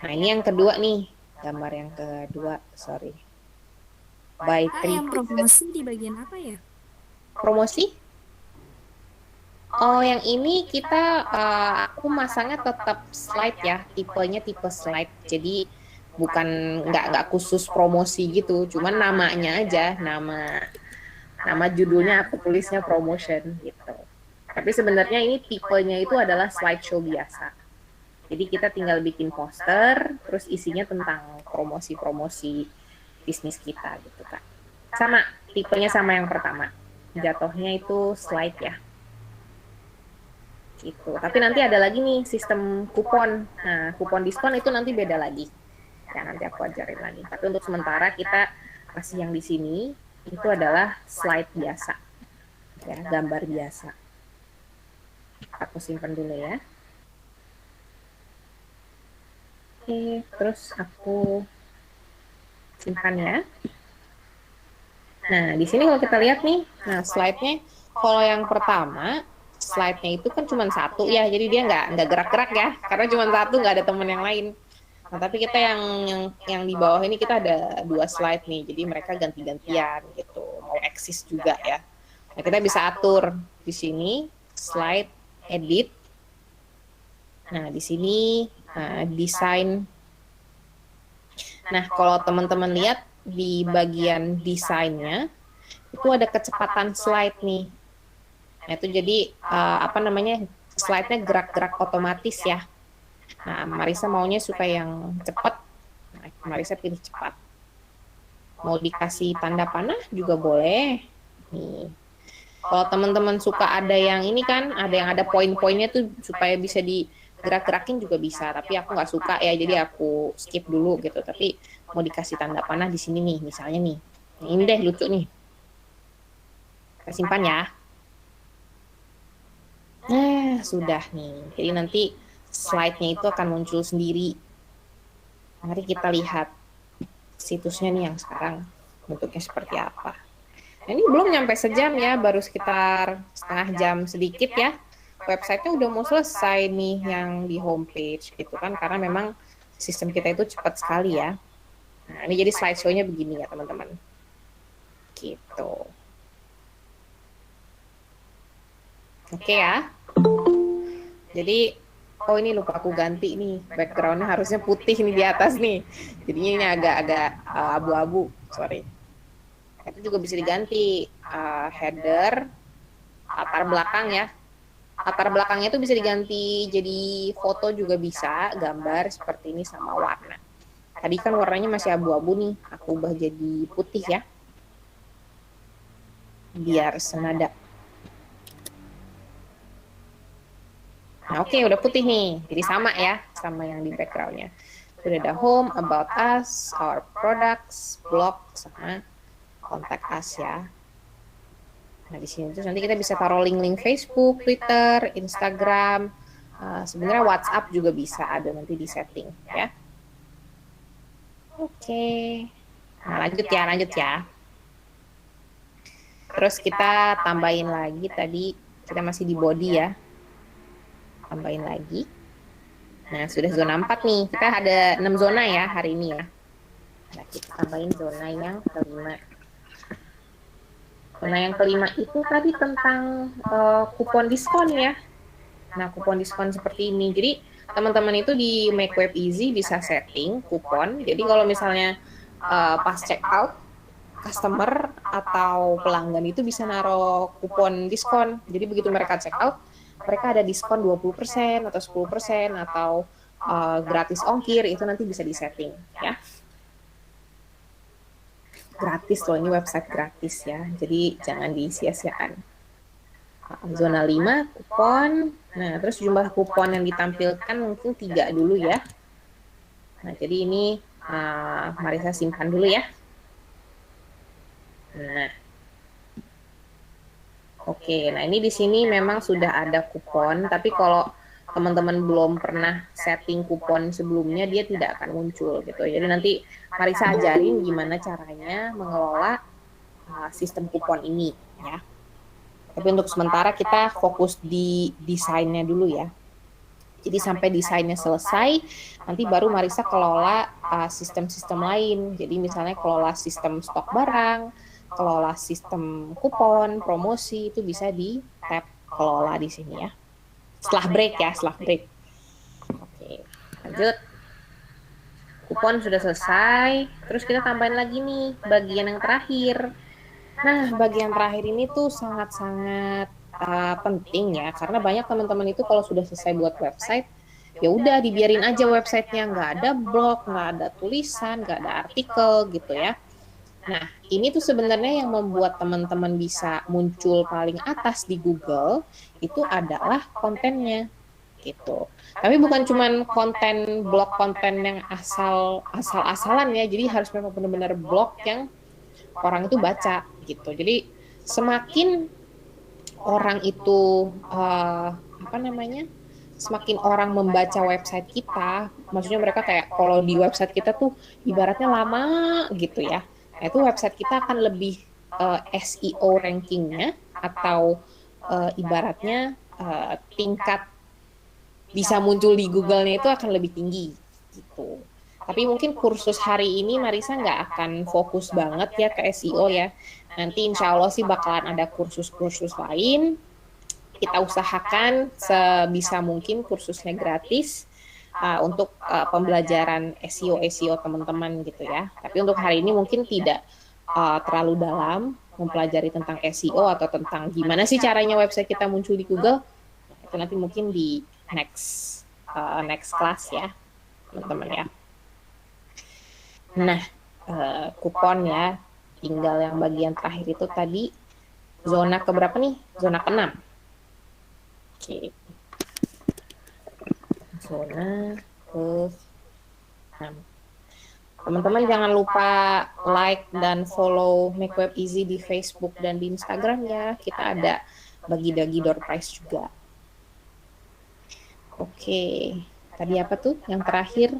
Nah ini yang kedua nih, gambar yang kedua, sorry. By Kak, yang promosi di bagian apa ya? Promosi? Oh yang ini kita, aku masangnya tetap slide ya, tipenya tipe slide. Jadi bukan nggak khusus promosi gitu, cuman namanya aja, nama judulnya aku tulisnya promotion gitu. Tapi sebenarnya ini tipenya itu adalah slideshow biasa. Jadi kita tinggal bikin poster, terus isinya tentang promosi-promosi bisnis kita gitu Kak. Sama, tipenya sama yang pertama. Jatuhnya itu slide ya. Gitu. Tapi nanti ada lagi nih sistem kupon. Nah, kupon diskon itu nanti beda lagi. Ya, nanti aku ajarin lagi. Tapi untuk sementara kita kasih yang di sini itu adalah slide biasa. Ya, gambar biasa. Aku simpan dulu ya. Oke, terus aku simpan ya. Nah, di sini kalau kita lihat nih, nah slide-nya kalau yang pertama, slide-nya itu kan cuma satu ya, jadi dia nggak gerak-gerak ya, karena cuma satu, nggak ada teman yang lain. Nah, tapi kita yang di bawah ini kita ada 2 slide nih, jadi mereka ganti-gantian gitu, mau eksis juga ya. Nah, kita bisa atur di sini slide edit. Nah, di sini desain. Nah, kalau teman-teman lihat di bagian desainnya itu ada kecepatan slide nih. Nah, itu jadi slide-nya gerak-gerak otomatis ya. Nah, Marisa maunya suka yang cepat. Nah, Marisa pilih cepat. Mau dikasih tanda panah juga boleh. Nih. Kalau teman-teman suka ada yang ini kan, ada yang ada poin-poinnya tuh supaya bisa digerak-gerakin juga bisa. Tapi aku nggak suka ya, jadi aku skip dulu gitu. Tapi mau dikasih tanda panah di sini nih, misalnya nih. Ini deh lucu nih. Kita simpan ya. Nah, sudah nih. Jadi nanti slide-nya itu akan muncul sendiri. Mari kita lihat situsnya nih yang sekarang bentuknya seperti apa. Nah, ini belum nyampe sejam ya, baru sekitar setengah jam sedikit ya. Websitenya udah mau selesai nih yang di homepage gitu kan, karena memang sistem kita itu cepat sekali ya. Nah, ini jadi slideshow-nya begini ya teman-teman. Gitu. Oke ya. Jadi, oh ini lupa aku ganti nih, background-nya harusnya putih nih di atas nih. Jadinya ini agak abu-abu, sorry. Itu juga bisa diganti, header, latar belakang ya. Latar belakangnya itu bisa diganti jadi foto juga bisa, gambar seperti ini sama warna. Tadi kan warnanya masih abu-abu nih, aku ubah jadi putih ya, biar senada. Nah, oke, udah putih nih, jadi sama ya, sama yang di backgroundnya. Sudah ada home, about us, our products, blog, sama contact us ya. Nah, di sini terus nanti kita bisa taruh link-link Facebook, Twitter, Instagram, sebenarnya WhatsApp juga bisa ada nanti di setting ya. Oke. Nah, lanjut ya. Terus kita tambahin lagi tadi, kita masih di body ya. Tambahin lagi. Nah, sudah zona 4 nih. Kita ada 6 zona ya hari ini ya. Nah, kita tambahin zona yang kelima. Zona yang kelima itu tadi tentang kupon diskon ya. Nah, kupon diskon seperti ini. Jadi, teman-teman itu di Make Web Easy bisa setting kupon. Jadi, kalau misalnya pas check out, customer atau pelanggan itu bisa naruh kupon diskon. Jadi, begitu mereka check out, mereka ada diskon 20% atau 10% atau gratis ongkir, itu nanti bisa disetting ya. Gratis loh, ini website gratis ya, jadi jangan disia-siakan. Zona 5 kupon. Nah, terus jumlah kupon yang ditampilkan mungkin 3 dulu ya. Nah, jadi ini mari saya simpan dulu ya. Nah, oke, nah ini di sini memang sudah ada kupon, tapi kalau teman-teman belum pernah setting kupon sebelumnya, dia tidak akan muncul gitu. Jadi nanti Marisa ajarin gimana caranya mengelola sistem kupon ini ya. Tapi untuk sementara kita fokus di desainnya dulu ya. Jadi sampai desainnya selesai, nanti baru Marisa kelola sistem-sistem lain. Jadi misalnya kelola sistem stok barang, kelola sistem kupon, promosi, itu bisa di tab kelola di sini ya. Setelah break ya, setelah break. Oke, lanjut. Kupon sudah selesai, terus kita tambahin lagi nih bagian yang terakhir. Nah, bagian terakhir ini tuh sangat-sangat penting ya, karena banyak teman-teman itu kalau sudah selesai buat website, ya udah dibiarin aja websitenya, nggak ada blog, nggak ada tulisan, nggak ada artikel gitu ya. Nah, ini tuh sebenarnya yang membuat teman-teman bisa muncul paling atas di Google itu adalah kontennya gitu. Tapi bukan cuman konten blog, konten yang asal-asalan ya. Jadi harus memang benar-benar blog yang orang itu baca gitu. Jadi semakin orang itu semakin orang membaca website kita, maksudnya mereka kayak kalau di website kita tuh ibaratnya lama gitu ya. Nah, itu website kita akan lebih SEO rankingnya atau ibaratnya tingkat bisa muncul di Google-nya itu akan lebih tinggi gitu. Tapi mungkin kursus hari ini Marisa nggak akan fokus banget ya ke SEO ya. Nanti insya Allah sih bakalan ada kursus-kursus lain. Kita usahakan sebisa mungkin kursusnya gratis untuk pembelajaran SEO teman-teman gitu ya. Tapi untuk hari ini mungkin tidak terlalu dalam mempelajari tentang SEO atau tentang gimana sih caranya website kita muncul di Google. Itu nanti mungkin di next class ya, teman-teman ya. Nah, kupon ya, tinggal yang bagian terakhir itu tadi zona keberapa nih? Zona ke-6. Oke. Zona ke-6. Teman-teman jangan lupa like dan follow Make Web Easy di Facebook dan di Instagram ya. Kita ada bagi-bagi door prize juga. Oke, tadi apa tuh yang terakhir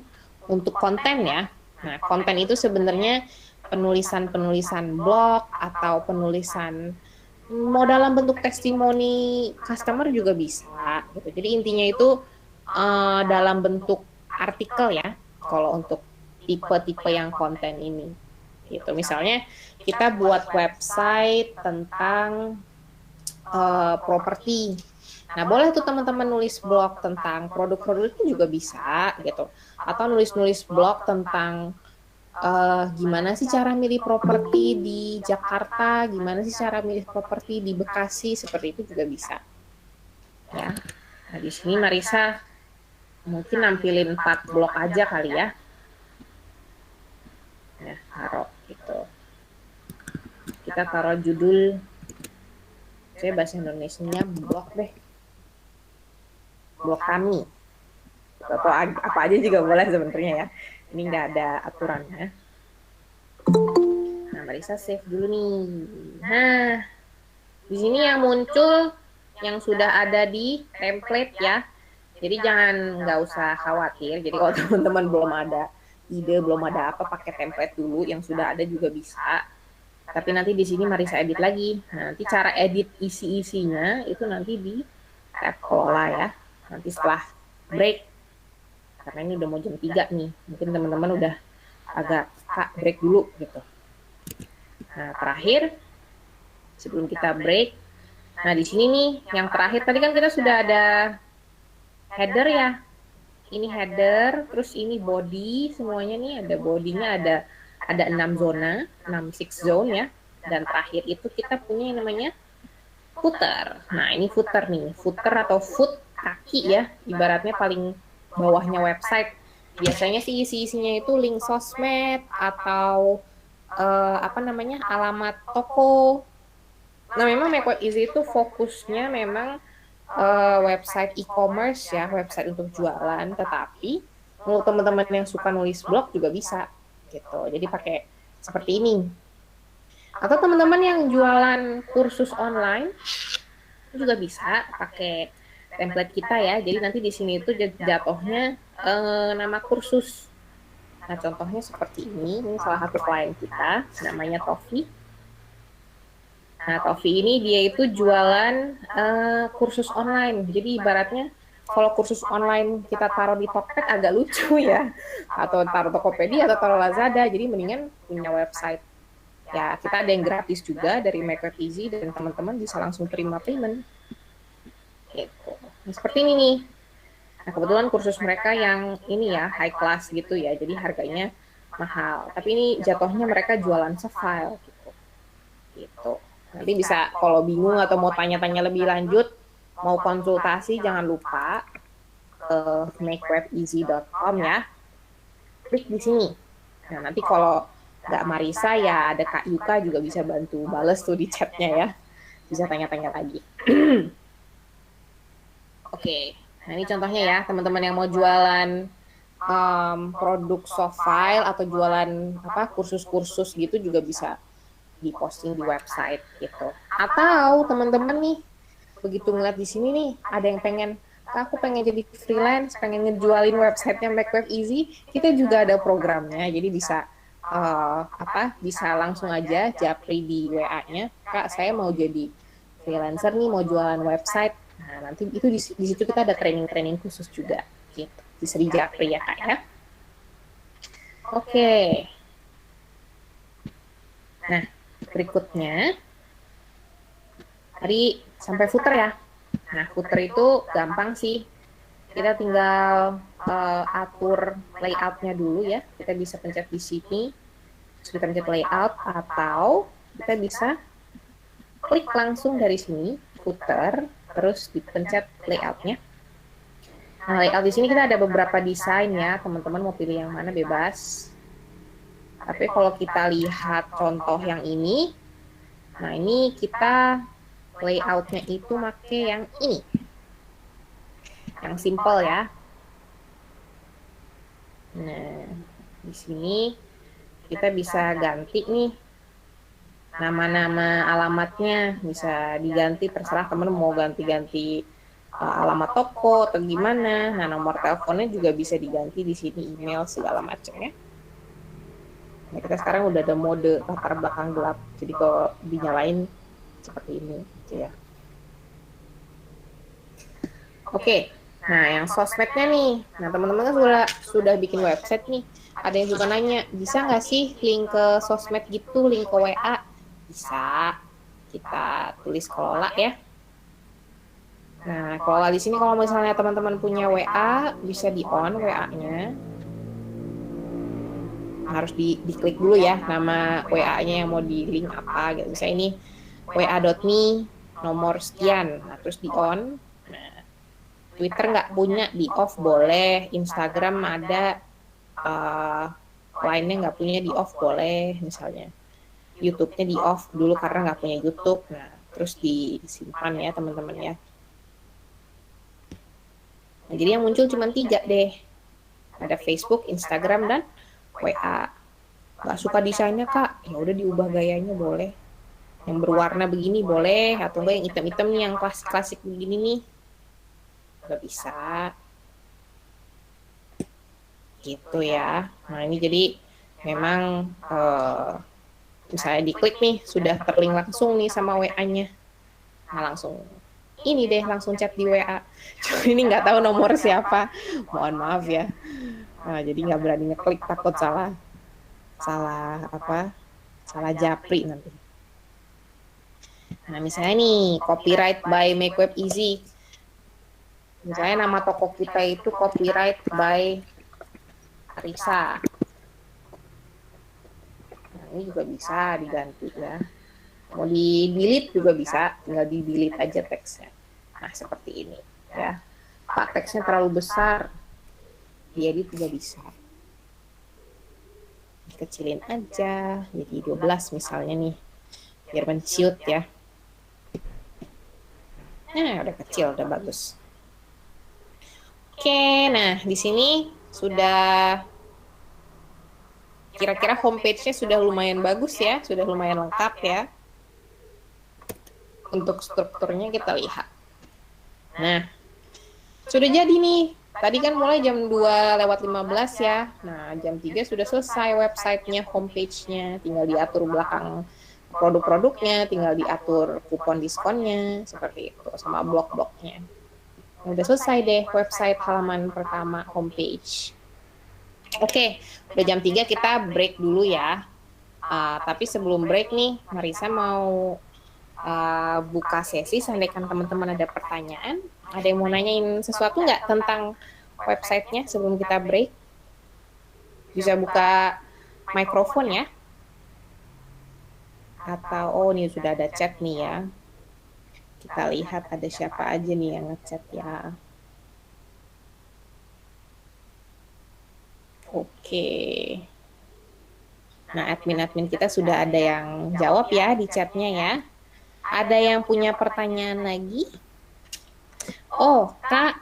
untuk konten ya? Nah, konten itu sebenarnya penulisan blog atau penulisan mau dalam bentuk testimoni customer juga bisa gitu. Jadi intinya itu dalam bentuk artikel ya kalau untuk tipe-tipe yang konten ini. Gitu. Misalnya kita buat website tentang properti. Nah, boleh tuh teman-teman nulis blog tentang produk-produk itu juga bisa gitu. Atau nulis-nulis blog tentang gimana sih cara milih properti di Jakarta, gimana sih cara milih properti di Bekasi, seperti itu juga bisa. Ya. Nah, di sini Marisa mungkin nampilin 4 blog aja kali ya. kita taruh judul, saya bahasa Indonesianya blog deh, blog kami, atau apa aja juga boleh sebenarnya ya. Ini nggak ada aturannya. Nah, Marisa save dulu nih. Nah, di sini yang muncul yang sudah ada di template ya. Jadi jangan nggak usah khawatir. Jadi kalau teman-teman belum ada ide, belum ada apa, pakai template dulu. Yang sudah ada juga bisa. Tapi nanti di sini Marisa edit lagi. Nah, nanti cara edit isi-isinya itu nanti di tab kelola ya. Nanti setelah break. Karena ini udah mau jam 3 nih. Mungkin teman-teman udah agak break dulu gitu. Nah, terakhir sebelum kita break. Nah, di sini nih yang terakhir tadi kan kita sudah ada header ya. Ini header, terus ini body, semuanya nih ada bodinya, ada 6 zona, 6 6 zone ya. Dan terakhir itu kita punya yang namanya footer. Nah, ini footer nih, footer atau foot kaki ya, ibaratnya paling bawahnya website. Biasanya sih isi-isinya itu link sosmed atau alamat toko. Nah, memang Make Web Easy itu fokusnya memang website e-commerce ya, website untuk jualan, tetapi untuk teman-teman yang suka nulis blog juga bisa gitu. Jadi pakai seperti ini. Atau teman-teman yang jualan kursus online itu juga bisa pakai template kita ya. Jadi nanti di sini itu jatuhnya nama kursus. Nah, contohnya seperti ini salah satu klien kita, namanya Tofi. Nah, Tofi ini dia itu jualan kursus online. Jadi ibaratnya kalau kursus online kita taruh di Tokped agak lucu ya. Atau taruh Tokopedia atau taruh Lazada. Jadi mendingan punya website. Ya, kita ada yang gratis juga dari Make Web Easy dan teman-teman bisa langsung terima payment. Gitu. Nah, seperti ini nih. Nah, kebetulan kursus mereka yang ini ya, high class gitu ya. Jadi harganya mahal. Tapi ini jatuhnya mereka jualan se-file gitu. Gitu. Nanti bisa kalau bingung atau mau tanya-tanya lebih lanjut, mau konsultasi, jangan lupa makewebeasy.com ya. Klik di sini. Nah, nanti kalau nggak Marisa ya ada Kak Yuka juga bisa bantu bales tuh di chatnya ya. Bisa tanya-tanya lagi. Oke, nah ini contohnya ya teman-teman yang mau jualan produk soft file atau jualan kursus-kursus gitu juga bisa diposting di website gitu. Atau teman-teman nih begitu ngeliat di sini nih ada yang pengen, aku pengen jadi freelance, pengen ngejualin websitenya Make Web Easy, kita juga ada programnya. Jadi bisa bisa langsung aja japri di WA-nya, Kak saya mau jadi freelancer nih, mau jualan website. Nah, nanti itu di situ kita ada training-training khusus juga gitu. Bisa dijapri ya Kak ya. Oke. Nah, berikutnya tadi sampai footer ya. Nah, footer itu gampang sih. Kita tinggal atur layoutnya dulu ya. Kita bisa pencet di sini, terus kita pencet layout, atau kita bisa klik langsung dari sini footer, terus dipencet layoutnya. Nah, layout di sini kita ada beberapa desain ya. Teman-teman mau pilih yang mana bebas. Tapi kalau kita lihat contoh yang ini, nah ini kita layoutnya itu pakai yang ini, yang simple ya. Nah, di sini kita bisa ganti nih nama-nama alamatnya, bisa diganti terserah teman mau ganti-ganti alamat toko atau gimana. Nah, nomor teleponnya juga bisa diganti di sini, email segala macam ya. Nah, kita sekarang udah ada mode latar belakang gelap, jadi kalau dinyalain seperti ini gitu ya. Oke, nah yang sosmednya nih, nah teman-teman kan sudah bikin website nih. Ada yang juga nanya, bisa nggak sih link ke sosmed gitu, link ke WA? Bisa, kita tulis kelola ya. Nah, kelola di sini kalau misalnya teman-teman punya WA, bisa di on WA-nya. Harus diklik dulu ya nama WA-nya yang mau di link apa gitu. Misalnya ini wa.me nomor sekian, nah terus di on. Nah, Twitter nggak punya, di off boleh. Instagram ada, lainnya nggak punya, di off boleh misalnya. YouTube-nya di off dulu karena nggak punya YouTube. Nah, terus disimpan ya teman-teman ya. Nah, jadi yang muncul cuma 3 deh. Ada Facebook, Instagram, dan WA. Nggak suka desainnya kak, ya udah diubah gayanya boleh. Yang berwarna begini boleh, atau enggak yang hitam-hitam nih, yang klasik-klasik begini nih. Nggak bisa. Gitu ya. Nah ini jadi memang misalnya diklik nih, sudah terlink langsung nih sama WA-nya. Nah langsung ini deh, langsung chat di WA. Cuma ini nggak tahu nomor siapa. Mohon maaf ya. Nah, jadi nggak berani ngeklik, takut salah japri nanti. Nah misalnya nih, copyright by Make Web Easy. Misalnya nama toko kita itu copyright by Arisa. Nah, ini juga bisa diganti ya. Mau di-delete juga bisa, tinggal di-delete aja teksnya. Nah, seperti ini ya. Pak, teksnya terlalu besar, diedit juga bisa. Kecilin aja, jadi 12 misalnya nih, biar menciut ya. Nah, udah kecil, udah bagus. Oke, nah di sini sudah kira-kira homepage-nya sudah lumayan bagus ya, sudah lumayan lengkap ya. Untuk strukturnya kita lihat. Nah, sudah jadi nih. Tadi kan mulai jam 2:15 ya. Nah, jam 3 sudah selesai websitenya, homepage-nya. Tinggal diatur belakang produk-produknya, tinggal diatur kupon diskonnya, seperti itu, sama blog-blognya. Udah selesai deh website halaman pertama, homepage. Oke, udah jam 3 kita break dulu ya. Tapi sebelum break nih, Marisa mau buka sesi, seandainya teman-teman ada pertanyaan. Ada yang mau nanyain sesuatu nggak tentang websitenya sebelum kita break? Bisa buka mikrofon ya. Atau, oh ini sudah ada chat nih ya. Kita lihat ada siapa aja nih yang ngechat ya. Oke. Nah, admin-admin kita sudah ada yang jawab ya di chatnya ya. Ada yang punya pertanyaan lagi? Oh, Kak,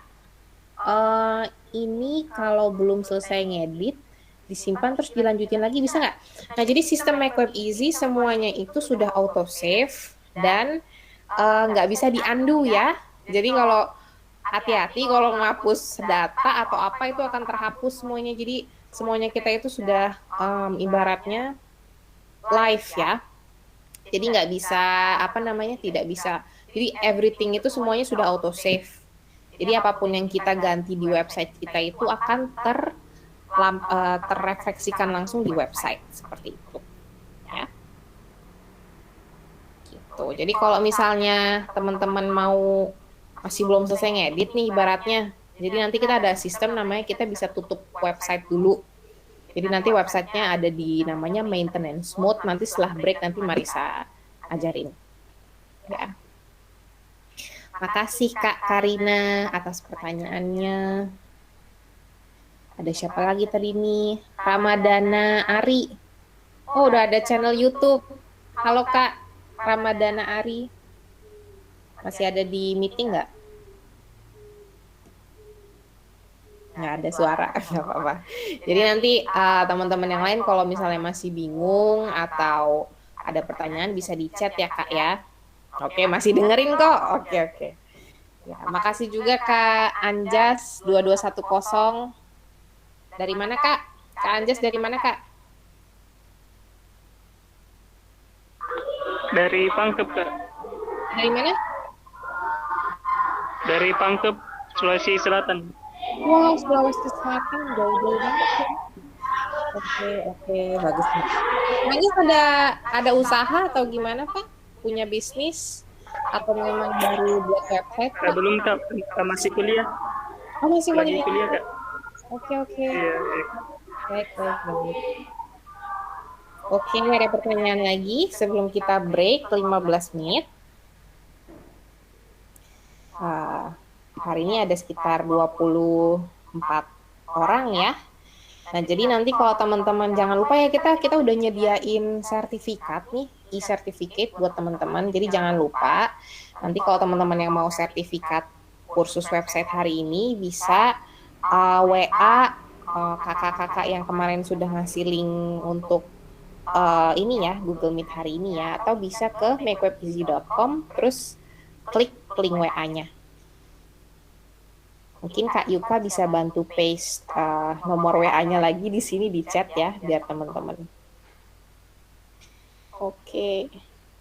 ini kalau belum selesai ngedit, disimpan terus dilanjutin lagi, bisa nggak? Nah, jadi sistem Make Web Easy semuanya itu sudah auto save dan nggak bisa di-undo ya. Jadi kalau hati-hati kalau ngapus data atau apa itu akan terhapus semuanya. Jadi semuanya kita itu sudah ibaratnya live ya. Jadi nggak bisa tidak bisa. Jadi everything itu semuanya sudah auto save. Jadi apapun yang kita ganti di website kita itu akan terrefleksikan langsung di website seperti itu. Ya. Gitu. Jadi kalau misalnya teman-teman mau masih belum selesai ngedit nih ibaratnya, jadi nanti kita ada sistem namanya kita bisa tutup website dulu. Jadi nanti websitenya ada di namanya maintenance mode. Nanti setelah break nanti Marisa ajarin. Ya. Makasih Kak Karina atas pertanyaannya. Ada siapa lagi tadi nih? Ramadana Ari. Oh, udah ada channel YouTube. Halo Kak Ramadana Ari. Masih ada di meeting nggak? Nggak ada suara, nggak apa-apa. Jadi nanti teman-teman yang lain kalau misalnya masih bingung atau ada pertanyaan bisa di chat ya Kak ya. Oke, masih dengerin kok. Oke. Ya, makasih juga Kak Anjas 2210. Dari mana Kak? Kak Anjas dari mana Kak? Dari Pangkep, Kak. Dari mana? Dari Pangkep, Sulawesi Selatan. Wah, Sulawesi Selatan jauh-jauh banget ya. Oke, bagus. Anjas ada usaha atau gimana Pak? Punya bisnis atau memang baru buat website? Belum, Kak. Masih kuliah. Oh, masih Lagi kuliah. kuliah, Kak. Oke. Iya. Baik. Oke, ada pertanyaan lagi sebelum kita break 15 menit. Hari ini ada sekitar 24 orang ya. Nah, jadi nanti kalau teman-teman jangan lupa ya kita udah nyediain sertifikat nih, e-certificate buat teman-teman. Jadi jangan lupa nanti kalau teman-teman yang mau sertifikat kursus website hari ini bisa WA kakak-kakak yang kemarin sudah ngasih link untuk ini ya Google Meet hari ini ya, atau bisa ke makewebeasy.com terus klik link WA-nya. Mungkin Kak Yuka bisa bantu paste nomor WA-nya lagi di sini di chat ya, biar teman-teman. Oke,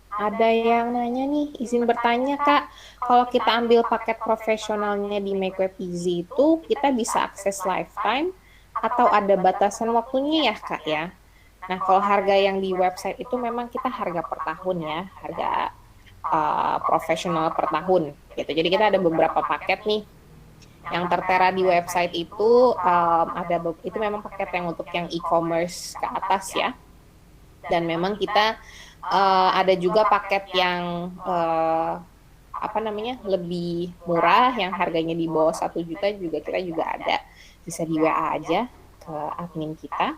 ada yang nanya nih, izin bertanya Kak, kalau kita ambil paket profesionalnya di Make Web Easy itu, kita bisa akses lifetime atau ada batasan waktunya ya Kak ya? Nah, kalau harga yang di website itu memang kita harga per tahun ya, harga profesional per tahun gitu. Jadi kita ada beberapa paket nih yang tertera di website itu itu memang paket yang untuk yang e-commerce ke atas ya. Dan memang kita ada juga paket yang lebih murah yang harganya di bawah 1 juta juga kita juga ada. Bisa di WA aja ke admin kita.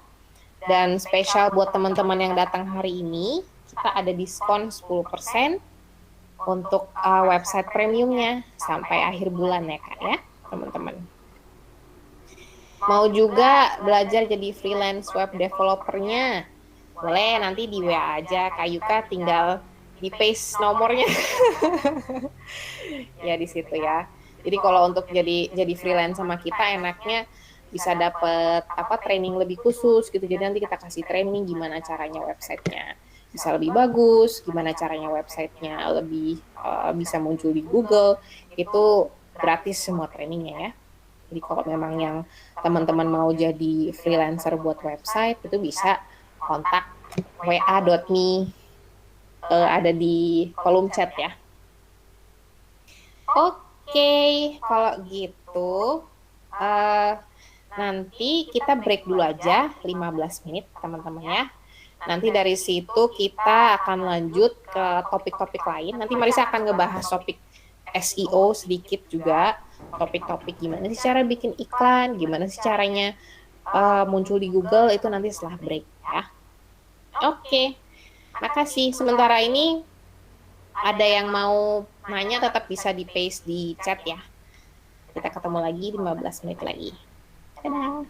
Dan spesial buat teman-teman yang datang hari ini, kita ada diskon 10% untuk website premiumnya sampai akhir bulan ya Kak ya, teman-teman. Mau juga belajar jadi freelance web developernya? Boleh, nanti di WA aja, Kak Yuka tinggal di paste nomornya. Ya di situ ya. Jadi kalau untuk jadi freelance sama kita enaknya bisa dapat training lebih khusus gitu. Jadi nanti kita kasih training gimana caranya websitenya bisa lebih bagus, gimana caranya websitenya lebih bisa muncul di Google, itu gratis semua trainingnya ya. Jadi kalau memang yang teman-teman mau jadi freelancer buat website, itu bisa kontak wa.me, ada di kolom chat ya. Oke, kalau gitu nanti kita break dulu aja 15 menit teman-teman ya. Nanti dari situ kita akan lanjut ke topik-topik lain. Nanti Marisa akan ngebahas topik SEO sedikit juga, topik-topik gimana sih cara bikin iklan, gimana sih caranya muncul di Google, itu nanti setelah break ya. Oke, makasih. Sementara ini ada yang mau nanya tetap bisa di paste di chat ya. Kita ketemu lagi 15 menit lagi. Dadah.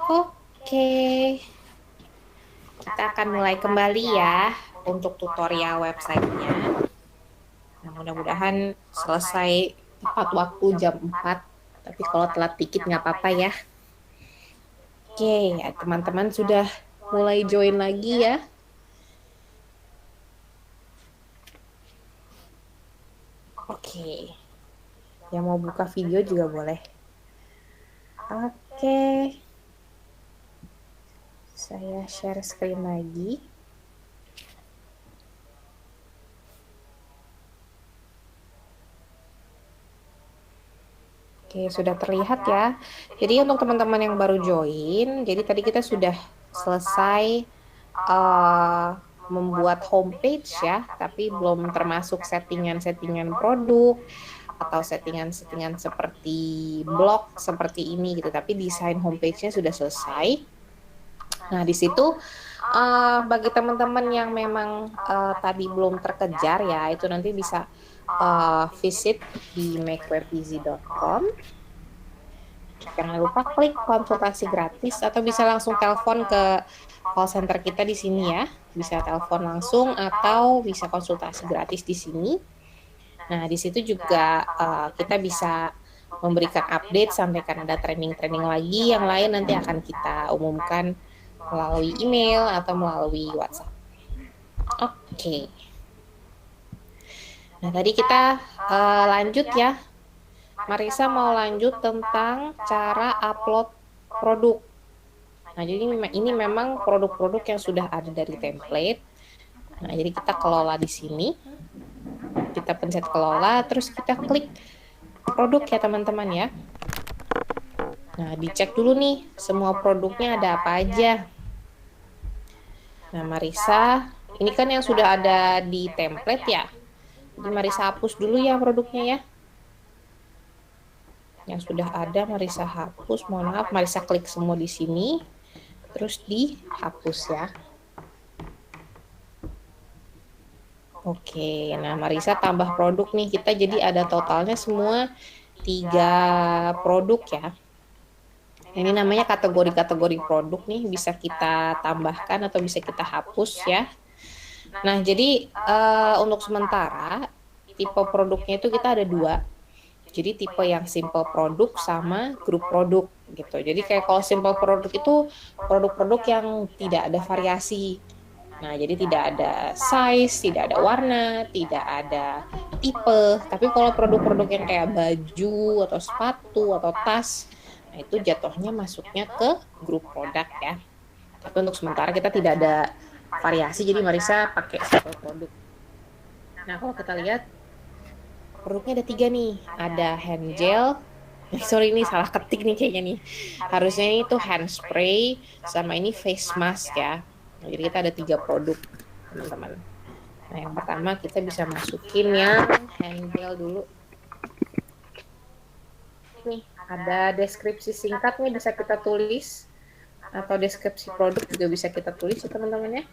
Oke, kita akan mulai kembali ya untuk tutorial websitenya. Nah, mudah-mudahan selesai tepat waktu jam 4. Tapi kalau telat dikit nggak apa-apa ya. Oke, ya, teman-teman sudah mulai join lagi ya. Oke, yang mau buka video juga boleh. Oke, saya share screen lagi. Oke, sudah terlihat ya. Jadi untuk teman-teman yang baru join, jadi tadi kita sudah selesai membuat homepage ya, tapi belum termasuk settingan-settingan produk atau settingan-settingan seperti blog seperti ini gitu. Tapi desain homepage-nya sudah selesai. Nah, di situ bagi teman-teman yang memang tadi belum terkejar ya, itu nanti bisa visit di makewebeasy.com. Jangan lupa klik konsultasi gratis atau bisa langsung telepon ke call center kita di sini ya. Bisa telepon langsung atau bisa konsultasi gratis di sini. Nah, di situ juga kita bisa memberikan update, sampaikan ada training-training lagi yang lain nanti akan kita umumkan melalui email atau melalui WhatsApp. Oke. Nah, tadi kita lanjut ya. Marisa mau lanjut tentang cara upload produk. Nah, jadi ini memang produk-produk yang sudah ada dari template. Nah, jadi kita kelola di sini. Kita pencet kelola, terus kita klik produk ya teman-teman ya. Nah, dicek dulu nih, semua produknya ada apa aja. Nah, Marisa, ini kan yang sudah ada di template ya. Jadi Marisa hapus dulu ya produknya ya. Yang sudah ada Marisa hapus, mohon maaf, Marisa klik semua di sini, terus dihapus ya. Oke, nah Marisa tambah produk nih, kita jadi ada totalnya semua 3 produk ya. Ini namanya kategori-kategori produk nih, bisa kita tambahkan atau bisa kita hapus ya. Nah, jadi untuk sementara tipe produknya itu kita ada 2. Jadi tipe yang simple produk sama grup produk gitu. Jadi kayak kalau simple produk itu produk-produk yang tidak ada variasi. Nah, jadi tidak ada size, tidak ada warna, tidak ada tipe. Tapi kalau produk-produk yang kayak baju atau sepatu atau tas, nah itu jatuhnya masuknya ke grup produk ya. Tapi untuk sementara kita tidak ada variasi, jadi Marisa pakai simple produk. Nah, kalau kita lihat produknya ada 3 nih, ada hand gel, sorry ini salah ketik nih kayaknya nih, harusnya ini tuh hand spray, sama ini face mask ya. Nah, jadi kita ada 3 produk teman-teman. Nah, yang pertama kita bisa masukin yang hand gel dulu. Nih, ada deskripsi singkat nih bisa kita tulis, atau deskripsi produk juga bisa kita tulis ya teman-teman ya.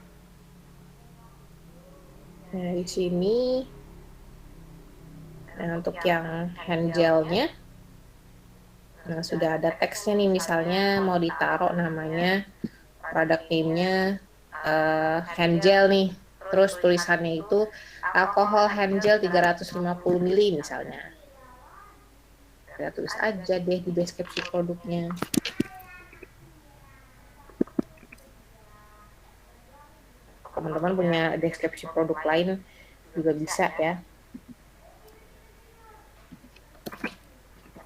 Nah, di sini, nah untuk yang hand gelnya, nah sudah ada teksnya nih, misalnya mau ditaruh namanya, product name-nya hand gel nih, terus tulisannya itu alkohol hand gel 350 ml misalnya. Kita tulis aja deh di deskripsi produknya. Teman-teman punya deskripsi produk lain juga bisa ya.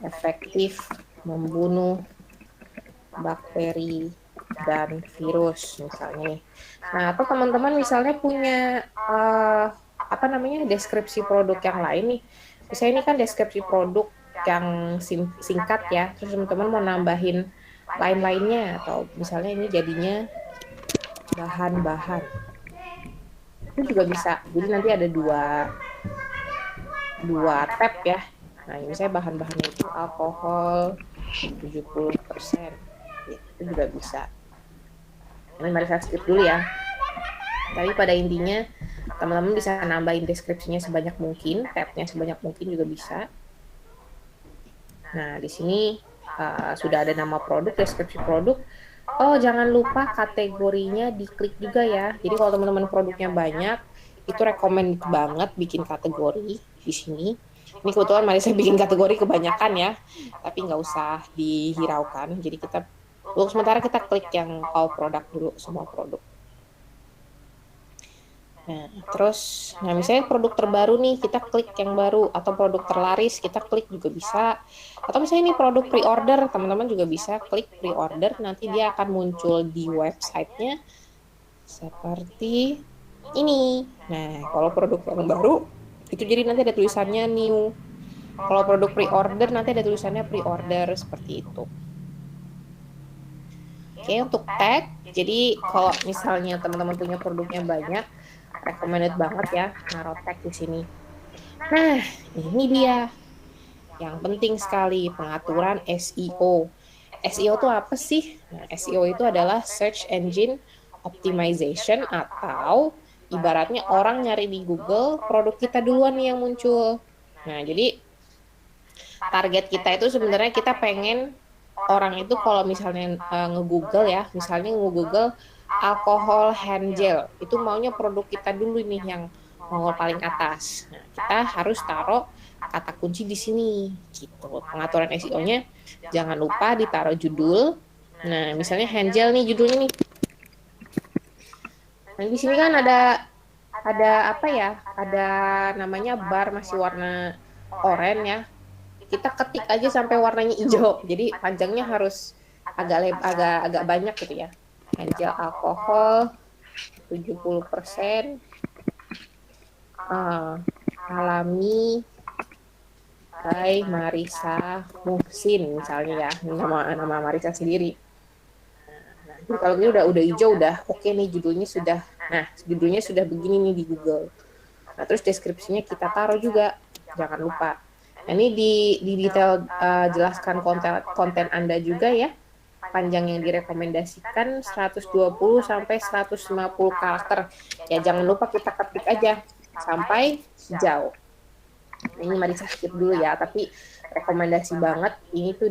Efektif membunuh bakteri dan virus misalnya nih. Nah, atau teman-teman misalnya punya deskripsi produk yang lain nih. Misalnya ini kan deskripsi produk yang singkat ya. Terus teman-teman mau nambahin lain-lainnya, atau misalnya ini jadinya bahan-bahan. Itu juga bisa. Jadi nanti ada dua tab ya. Nah, ini misalnya bahan-bahannya itu alkohol 70%. Itu juga bisa. Ini mari saya skip dulu ya. Tapi pada intinya teman-teman bisa nambahin deskripsinya sebanyak mungkin, tabnya sebanyak mungkin juga bisa. Nah, di sini sudah ada nama produk, deskripsi produk. Oh, jangan lupa kategorinya diklik juga ya. Jadi kalau teman-teman produknya banyak, itu recommend banget bikin kategori di sini. Ini kebetulan Marisa bikin kategori kebanyakan ya, tapi nggak usah dihiraukan. Jadi kita untuk sementara kita klik yang all produk dulu, semua produk. Nah, terus, nah misalnya produk terbaru nih, kita klik yang baru, atau produk terlaris, kita klik juga bisa. Atau misalnya ini produk pre-order, teman-teman juga bisa klik pre-order, nanti dia akan muncul di websitenya seperti ini. Nah, kalau produk yang baru, itu jadi nanti ada tulisannya new. Kalau produk pre-order, nanti ada tulisannya pre-order, seperti itu. Oke, untuk tag, jadi kalau misalnya teman-teman punya produknya banyak, recommended banget ya naruh tag di sini. Nah, ini dia yang penting sekali, pengaturan SEO. SEO itu apa sih? Nah, SEO itu adalah Search Engine Optimization, atau ibaratnya orang nyari di Google, produk kita duluan nih yang muncul. Nah, jadi target kita itu sebenarnya kita pengen orang itu kalau misalnya nge-Google ya, misalnya nge-Google alkohol hand gel, itu maunya produk kita dulu nih yang nongol paling atas. Nah, kita harus taruh kata kunci di sini gitu. Pengaturan SEO-nya jangan lupa ditaruh judul. Nah, misalnya hand gel nih judulnya nih. Nah, di sini kan ada apa ya? Ada namanya bar masih warna oranye ya. Kita ketik aja sampai warnanya hijau. Jadi panjangnya harus agak banyak gitu ya. Angel alkohol 70%, alami by Marisa Muhsin misalnya ya, nama Marisa sendiri. Nah, jadi kalau ini udah hijau, udah oke nih judulnya sudah. Nah, judulnya sudah begini nih di Google. Nah, terus deskripsinya kita taruh juga, jangan lupa. Nah, ini di detail jelaskan konten Anda juga ya. Panjang yang direkomendasikan 120 sampai 150 karakter. Ya jangan lupa kita ketik aja sampai hijau. Nah, ini Marisa skip dulu ya, tapi rekomendasi banget ini tuh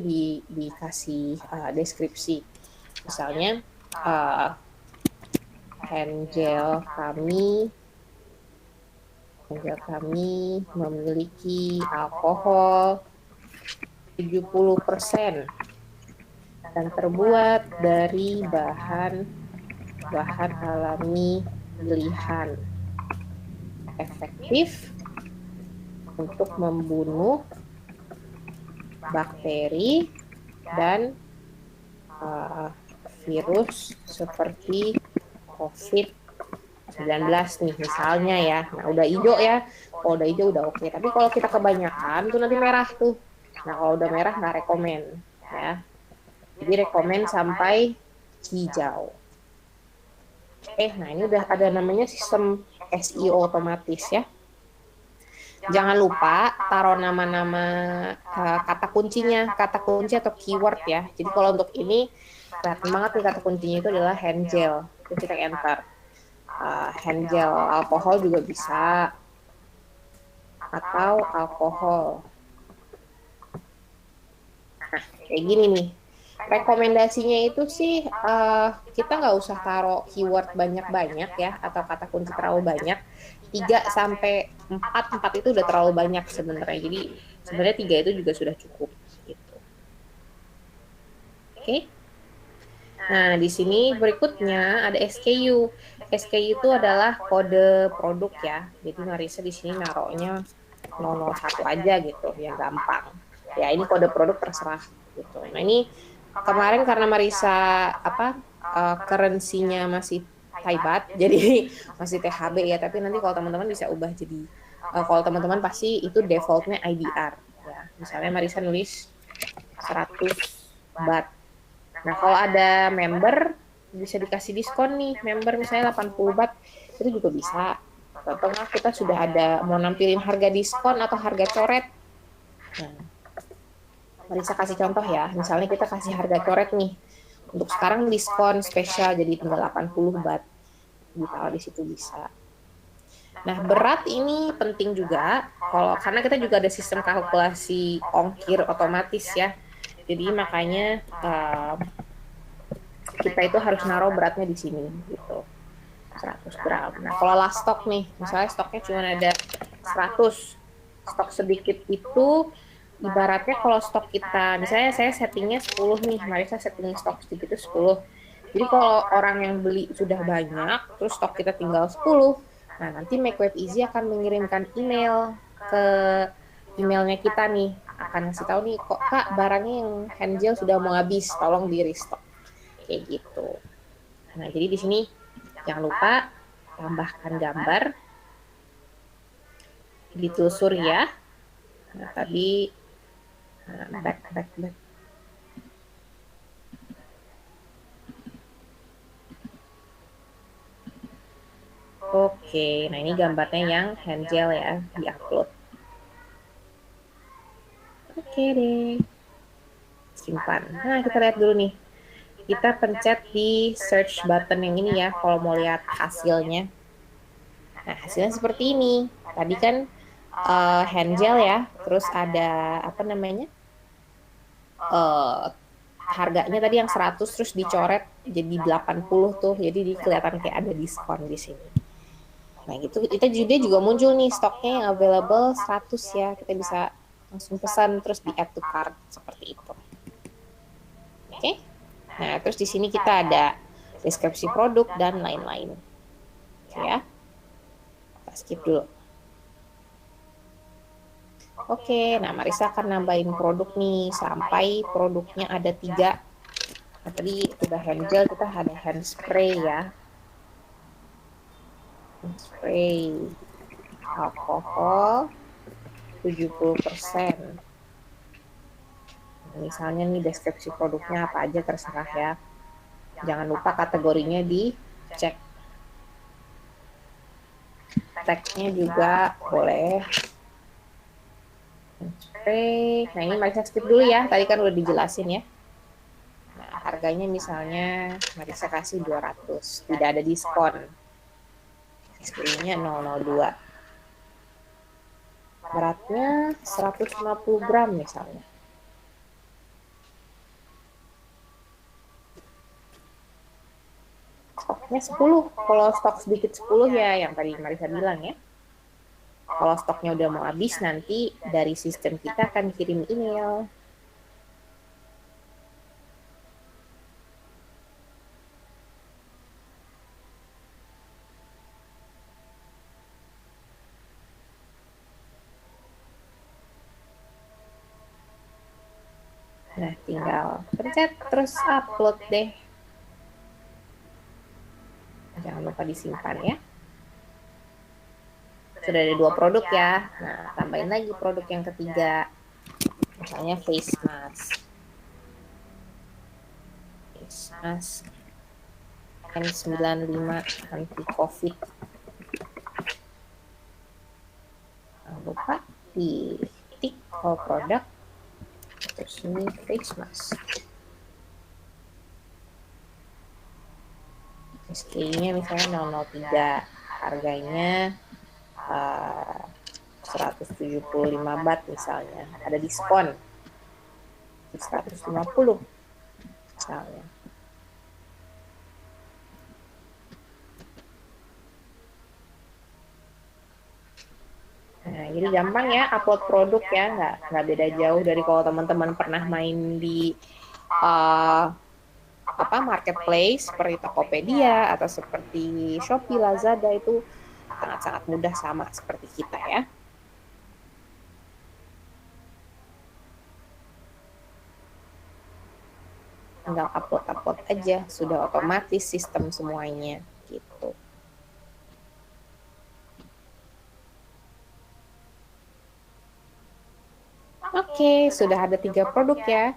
dikasih deskripsi. Misalnya hand gel kami memiliki alkohol 70% dan terbuat dari bahan alami pilihan, efektif untuk membunuh bakteri dan virus seperti COVID-19 nih misalnya ya. Nah, udah hijau ya. Kalau udah hijau udah oke. Tapi kalau kita kebanyakan tuh nanti merah tuh. Nah, kalau udah merah nggak rekomen ya. Jadi rekomen sampai hijau. Nah ini udah ada namanya sistem SEO otomatis ya. Jangan lupa taruh nama-nama kata kuncinya, kata kunci atau keyword ya. Jadi kalau untuk ini kelihatan banget nih kata kuncinya itu adalah hand gel. Itu kita enter. Hand gel alkohol juga bisa, atau alkohol. Nah, kayak gini nih. Rekomendasinya itu sih kita nggak usah taruh keyword banyak-banyak ya, atau kata kunci terlalu banyak. 3 sampai 4 itu udah terlalu banyak sebenarnya. Jadi sebenarnya 3 itu juga sudah cukup gitu. Oke. Nah, di sini berikutnya ada SKU. SKU itu adalah kode produk ya. Jadi Marisa di sini naruhnya 001 aja gitu, yang gampang. Ya, ini kode produk terserah gitu. Nah, ini kemarin karena Marisa currency-nya masih Thai baht, jadi masih THB ya, tapi nanti kalau teman-teman bisa ubah jadi kalau teman-teman pasti itu defaultnya IDR ya. Misalnya Marisa nulis 100 baht. Nah, kalau ada member bisa dikasih diskon nih, member misalnya 80 baht, itu juga bisa. Contohnya kita sudah ada mau nampilin harga diskon atau harga coret. Nah, Marisa kasih contoh ya, misalnya kita kasih harga coret nih, untuk sekarang diskon spesial jadi tinggal 80 baht, ditaruh di situ bisa. Nah, berat ini penting juga, karena kita juga ada sistem kalkulasi ongkir otomatis ya, jadi makanya kita itu harus naruh beratnya di sini gitu. 100 gram. Nah, kalau last stock nih, misalnya stoknya cuma ada 100, stok sedikit itu ibaratnya kalau stok kita, misalnya saya settingnya 10 nih, Marisa setting stok sedikit itu 10. Jadi kalau orang yang beli sudah banyak, terus stok kita tinggal 10, nah nanti Make Web Easy akan mengirimkan email ke emailnya kita nih, akan ngasih tahu nih, kok Kak barangnya yang hand gel sudah mau habis, tolong di restock. Kayak gitu. Nah, jadi di sini jangan lupa tambahkan gambar, ditelusur ya. Nah, tadi back. Oke, nah ini gambarnya yang hand gel ya, diupload. Oke deh, simpan. Nah, kita lihat dulu nih. Kita pencet di search button yang ini ya, kalau mau lihat hasilnya. Nah, hasilnya seperti ini. Tadi kan hand gel ya, terus ada apa namanya? Harganya tadi yang 100 terus dicoret jadi 80 tuh. Jadi kelihatan kayak ada diskon di sini. Nah, gitu kita juga muncul nih stoknya yang available 100 ya. Kita bisa langsung pesan terus di add to cart seperti itu. Oke. Nah, terus di sini kita ada deskripsi produk dan lain-lain. Oke ya. Kita skip dulu. Oke, nah Marisa akan nambahin produk nih sampai produknya ada 3. Nah, tadi udah hand gel, kita ada hand spray ya. Hand spray alkohol 70%. Misalnya nih deskripsi produknya apa aja terserah ya. Jangan lupa kategorinya dicek. Tagnya juga boleh. Spray. Nah, ini Marisa skip dulu ya. Tadi kan udah dijelasin ya. Nah, harganya misalnya Marisa kasih 200. Tidak ada diskon. Spraynya 002. Beratnya 150 gram misalnya. Stoknya 10. Kalau stok sedikit 10 ya yang tadi Marisa bilang ya. Kalau stoknya udah mau habis, nanti dari sistem kita akan kirim email. Nah, tinggal pencet, terus upload deh. Jangan lupa disimpan ya. Sudah ada 2 produk ya. Nah, tambahin lagi produk yang ketiga. Misalnya face mask. Face mask N95 anti COVID. Jangan lupa di all produk. Terus ini face mask. SKU-nya misalnya 003. Harganya 175 baht misalnya, ada diskon 150 misalnya. Nah, jadi gampang ya upload produk ya, nggak beda jauh dari kalau teman-teman pernah main di marketplace seperti Tokopedia atau seperti Shopee, Lazada, itu sangat-sangat mudah sama seperti kita ya. Tinggal upload aja, sudah otomatis sistem semuanya gitu. Oke, sudah ada 3 produk ya.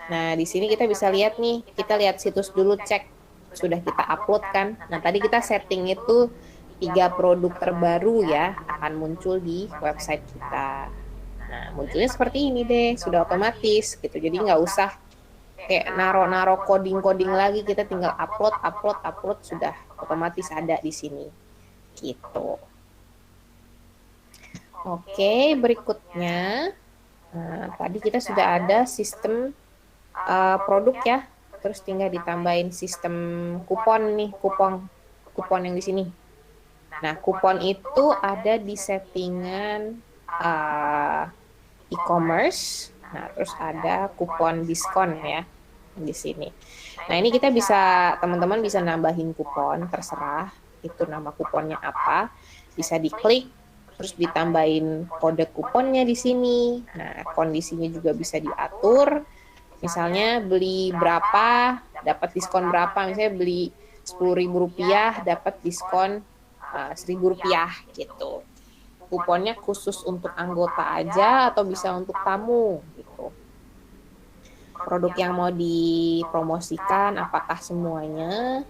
Nah, di sini kita bisa lihat nih, kita lihat situs dulu, cek sudah kita upload kan. Nah, tadi kita setting itu 3 produk terbaru ya akan muncul di website kita. Nah, munculnya seperti ini deh, sudah otomatis gitu. Jadi nggak usah kayak naro coding lagi, kita tinggal upload sudah otomatis ada di sini. Gitu. Oke, berikutnya. Nah, tadi kita sudah ada sistem produk ya. terus tinggal ditambahin sistem kupon nih, kupon yang di sini. Nah, kupon itu ada di settingan e-commerce. Nah, terus ada kupon diskon ya di sini. Nah, ini kita bisa, teman-teman bisa nambahin kupon, terserah itu nama kuponnya apa. Bisa diklik, terus ditambahin kode kuponnya di sini. Nah, kondisinya juga bisa diatur. Misalnya beli berapa, dapat diskon berapa. Misalnya beli Rp10.000, dapat diskon Rp1.000 gitu. Kuponnya khusus untuk anggota aja atau bisa untuk tamu gitu. Produk yang mau dipromosikan, apakah semuanya?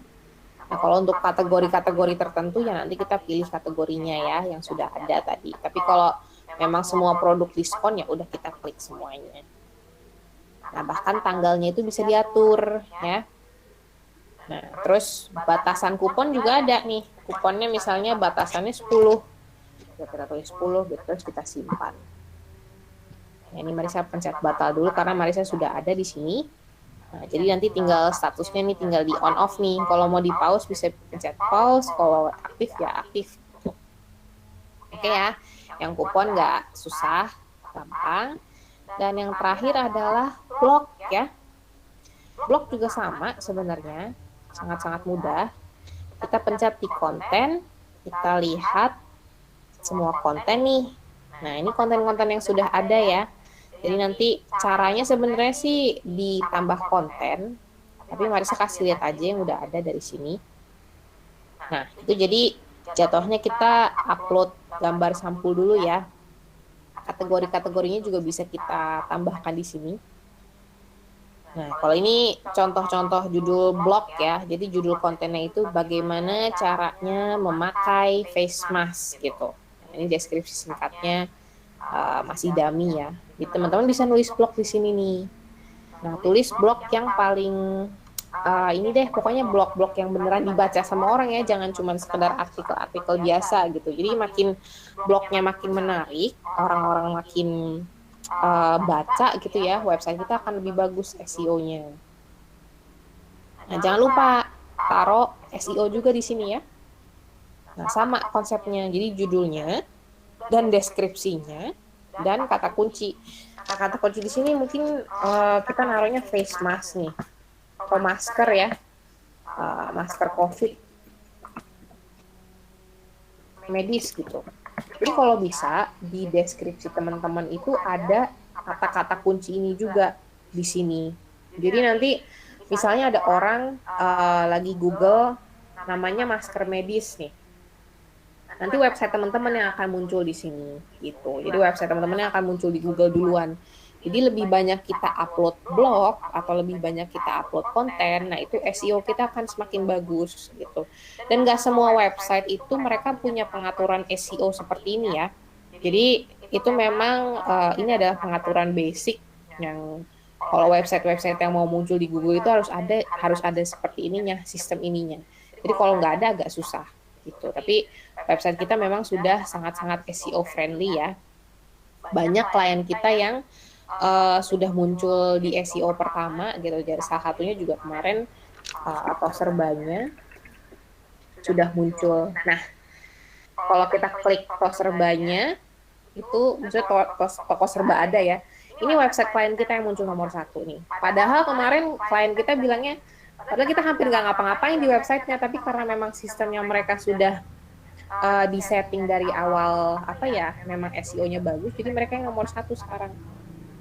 Nah, kalau untuk kategori-kategori tertentu ya nanti kita pilih kategorinya ya yang sudah ada tadi. Tapi kalau memang semua produk diskon ya udah kita klik semuanya. Nah, bahkan tanggalnya itu bisa diatur ya. Nah, terus batasan kupon juga ada nih. Kuponnya misalnya batasannya 10. Kita tulis 10, terus kita simpan. Nah, ini Marisa pencet batal dulu karena Marisa sudah ada di sini. Nah, jadi nanti tinggal statusnya nih tinggal di on off nih. Kalau mau di pause bisa pencet pause, kalau aktif ya aktif. Oke ya, yang kupon nggak susah, gampang. Dan yang terakhir adalah blog ya. Blog juga sama sebenarnya, sangat-sangat mudah. Kita pencet di konten, kita lihat semua konten nih. Nah, ini konten-konten yang sudah ada ya. Jadi nanti caranya sebenarnya sih ditambah konten, tapi Marisa kasih lihat aja yang udah ada dari sini. Nah, itu jadi jatuhnya kita upload gambar sampul dulu ya. Kategori-kategorinya juga bisa kita tambahkan di sini. Nah, kalau ini contoh-contoh judul blog ya. Jadi judul kontennya itu bagaimana caranya memakai face mask gitu. Nah, ini deskripsi singkatnya masih dummy ya. Jadi teman-teman bisa nulis blog di sini nih. Nah, tulis blog yang paling ini deh, pokoknya blog-blog yang beneran dibaca sama orang ya, jangan cuma sekedar artikel-artikel biasa gitu. Jadi makin blognya makin menarik, orang-orang makin baca gitu ya, website kita akan lebih bagus SEO-nya. Nah, jangan lupa taruh SEO juga di sini ya. Nah, sama konsepnya. Jadi judulnya dan deskripsinya dan kata kunci. Nah, kata kunci di sini mungkin kita naruhnya face mask nih. Atau masker ya, masker COVID medis gitu. Jadi kalau bisa di deskripsi teman-teman itu ada kata-kata kunci ini juga di sini. Jadi nanti misalnya ada orang lagi Google namanya masker medis nih. Nanti website teman-teman yang akan muncul di sini gitu. Jadi website teman-teman yang akan muncul di Google duluan. Jadi lebih banyak kita upload blog atau lebih banyak kita upload konten, nah itu SEO kita akan semakin bagus gitu. Dan nggak semua website itu mereka punya pengaturan SEO seperti ini ya. Jadi itu memang ini adalah pengaturan basic yang kalau website-website yang mau muncul di Google itu harus ada seperti ininya, sistem ininya. Jadi kalau nggak ada agak susah gitu. Tapi website kita memang sudah sangat-sangat SEO friendly ya. Banyak klien kita yang sudah muncul di SEO pertama gitu. Jadi salah satunya juga kemarin atau serbanya sudah muncul. Nah, kalau kita klik serbanya itu maksudnya toko serba ada ya. Ini website klien kita yang muncul nomor 1 nih. Padahal kemarin klien kita bilangnya, padahal kita hampir nggak ngapa-ngapain di websitenya, tapi karena memang sistemnya mereka sudah disetting dari awal memang SEO-nya bagus, jadi mereka yang nomor 1 sekarang.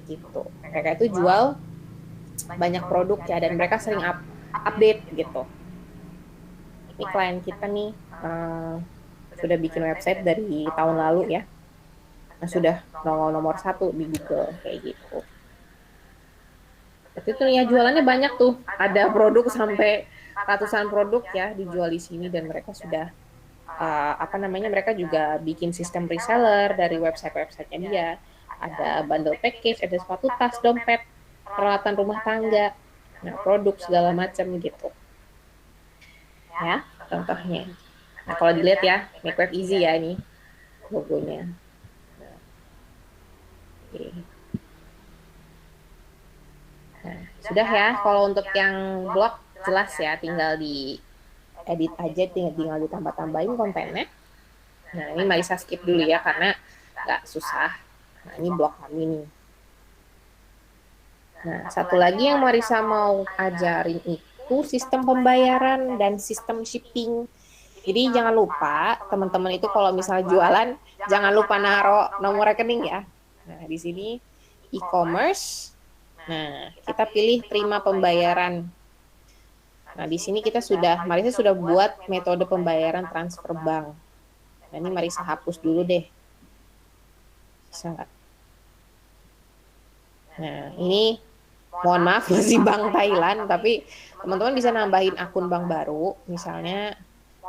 Gitu. Mereka itu jual banyak produk ya dan mereka sering update gitu. Ini klien kita nih sudah bikin website dari tahun lalu ya. Nah, sudah nomor 1 di Google kayak gitu. Tapi itu ya jualannya banyak tuh. Ada produk sampai ratusan produk ya dijual di sini dan mereka sudah mereka juga bikin sistem reseller dari website-websitenya dia. Ada bundle package, ada sepatu tas, dompet, peralatan rumah tangga, nah produk segala macam gitu. Ya, contohnya. Nah, kalau dilihat ya, Make Web Easy ya ini logonya. Nah, oke. Nah, Sudah ya, kalau untuk yang blog jelas ya, tinggal di edit aja, tinggal ditambah-tambahin kontennya. Nah, ini Marisa skip dulu ya, karena nggak susah. Nah, ini blog kami nih. Nah, satu lagi yang Marisa mau ajarin itu sistem pembayaran dan sistem shipping. Jadi jangan lupa, teman-teman itu kalau misalnya jualan, jangan lupa naruh nomor rekening ya. Nah, di sini e-commerce. Nah, kita pilih terima pembayaran. Nah, di sini Marisa sudah buat metode pembayaran transfer bank. Nah, ini Marisa hapus dulu deh. Bisa nggak? Nah, ini mohon maaf masih bank Thailand, tapi teman-teman bisa nambahin akun bank baru. Misalnya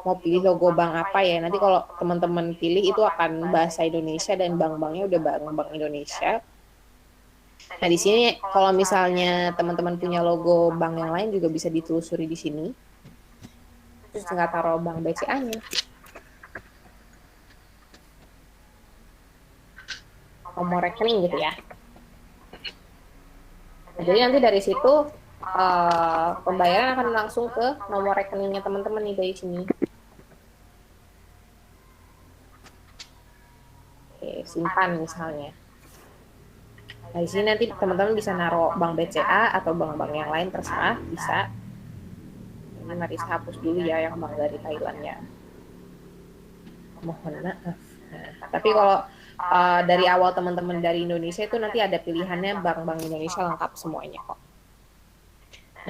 mau pilih logo bank apa ya. Nanti kalau teman-teman pilih itu akan bahasa Indonesia dan bank-banknya udah bank Indonesia. Nah, di sini kalau misalnya teman-teman punya logo bank yang lain juga bisa ditelusuri di sini. Terus tinggal taruh bank BCA-nya. Nomor rekening gitu ya. Nah, jadi nanti dari situ pembayaran akan langsung ke nomor rekeningnya teman-teman nih dari sini. Oke, simpan misalnya. Nah, di sini nanti teman-teman bisa naruh bank BCA atau bank-bank yang lain terserah, bisa. Ini Marisa hapus dulu ya yang bank dari Thailand ya. Mohon maaf. Nah, tapi kalau dari awal teman-teman dari Indonesia itu nanti ada pilihannya bank-bank Indonesia lengkap semuanya kok.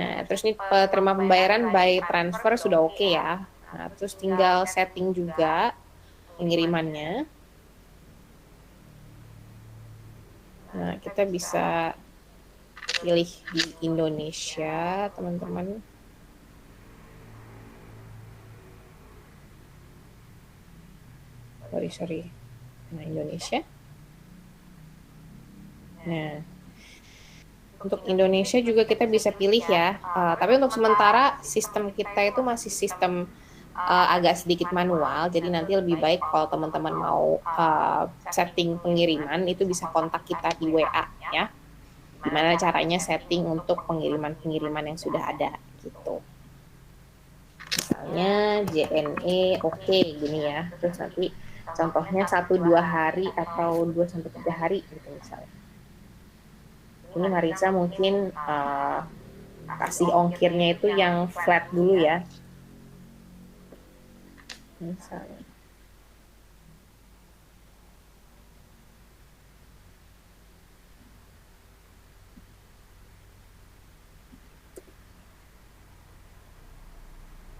Nah, terus ini terima pembayaran by transfer sudah oke ya. Nah, terus tinggal setting juga pengirimannya. Nah, kita bisa pilih di Indonesia, teman-teman. Sorry. Nah, Indonesia. Nah, untuk Indonesia juga kita bisa pilih ya. Tapi untuk sementara sistem kita itu masih sistem agak sedikit manual. Jadi nanti lebih baik kalau teman-teman mau setting pengiriman itu bisa kontak kita di WA ya. Gimana caranya setting untuk pengiriman yang sudah ada gitu. Misalnya JNE oke, gini ya. Terus nanti contohnya 1-2 hari atau 2-3 hari gitu misalnya. Ini Marisa mungkin kasih ongkirnya itu yang flat dulu ya. Misalnya.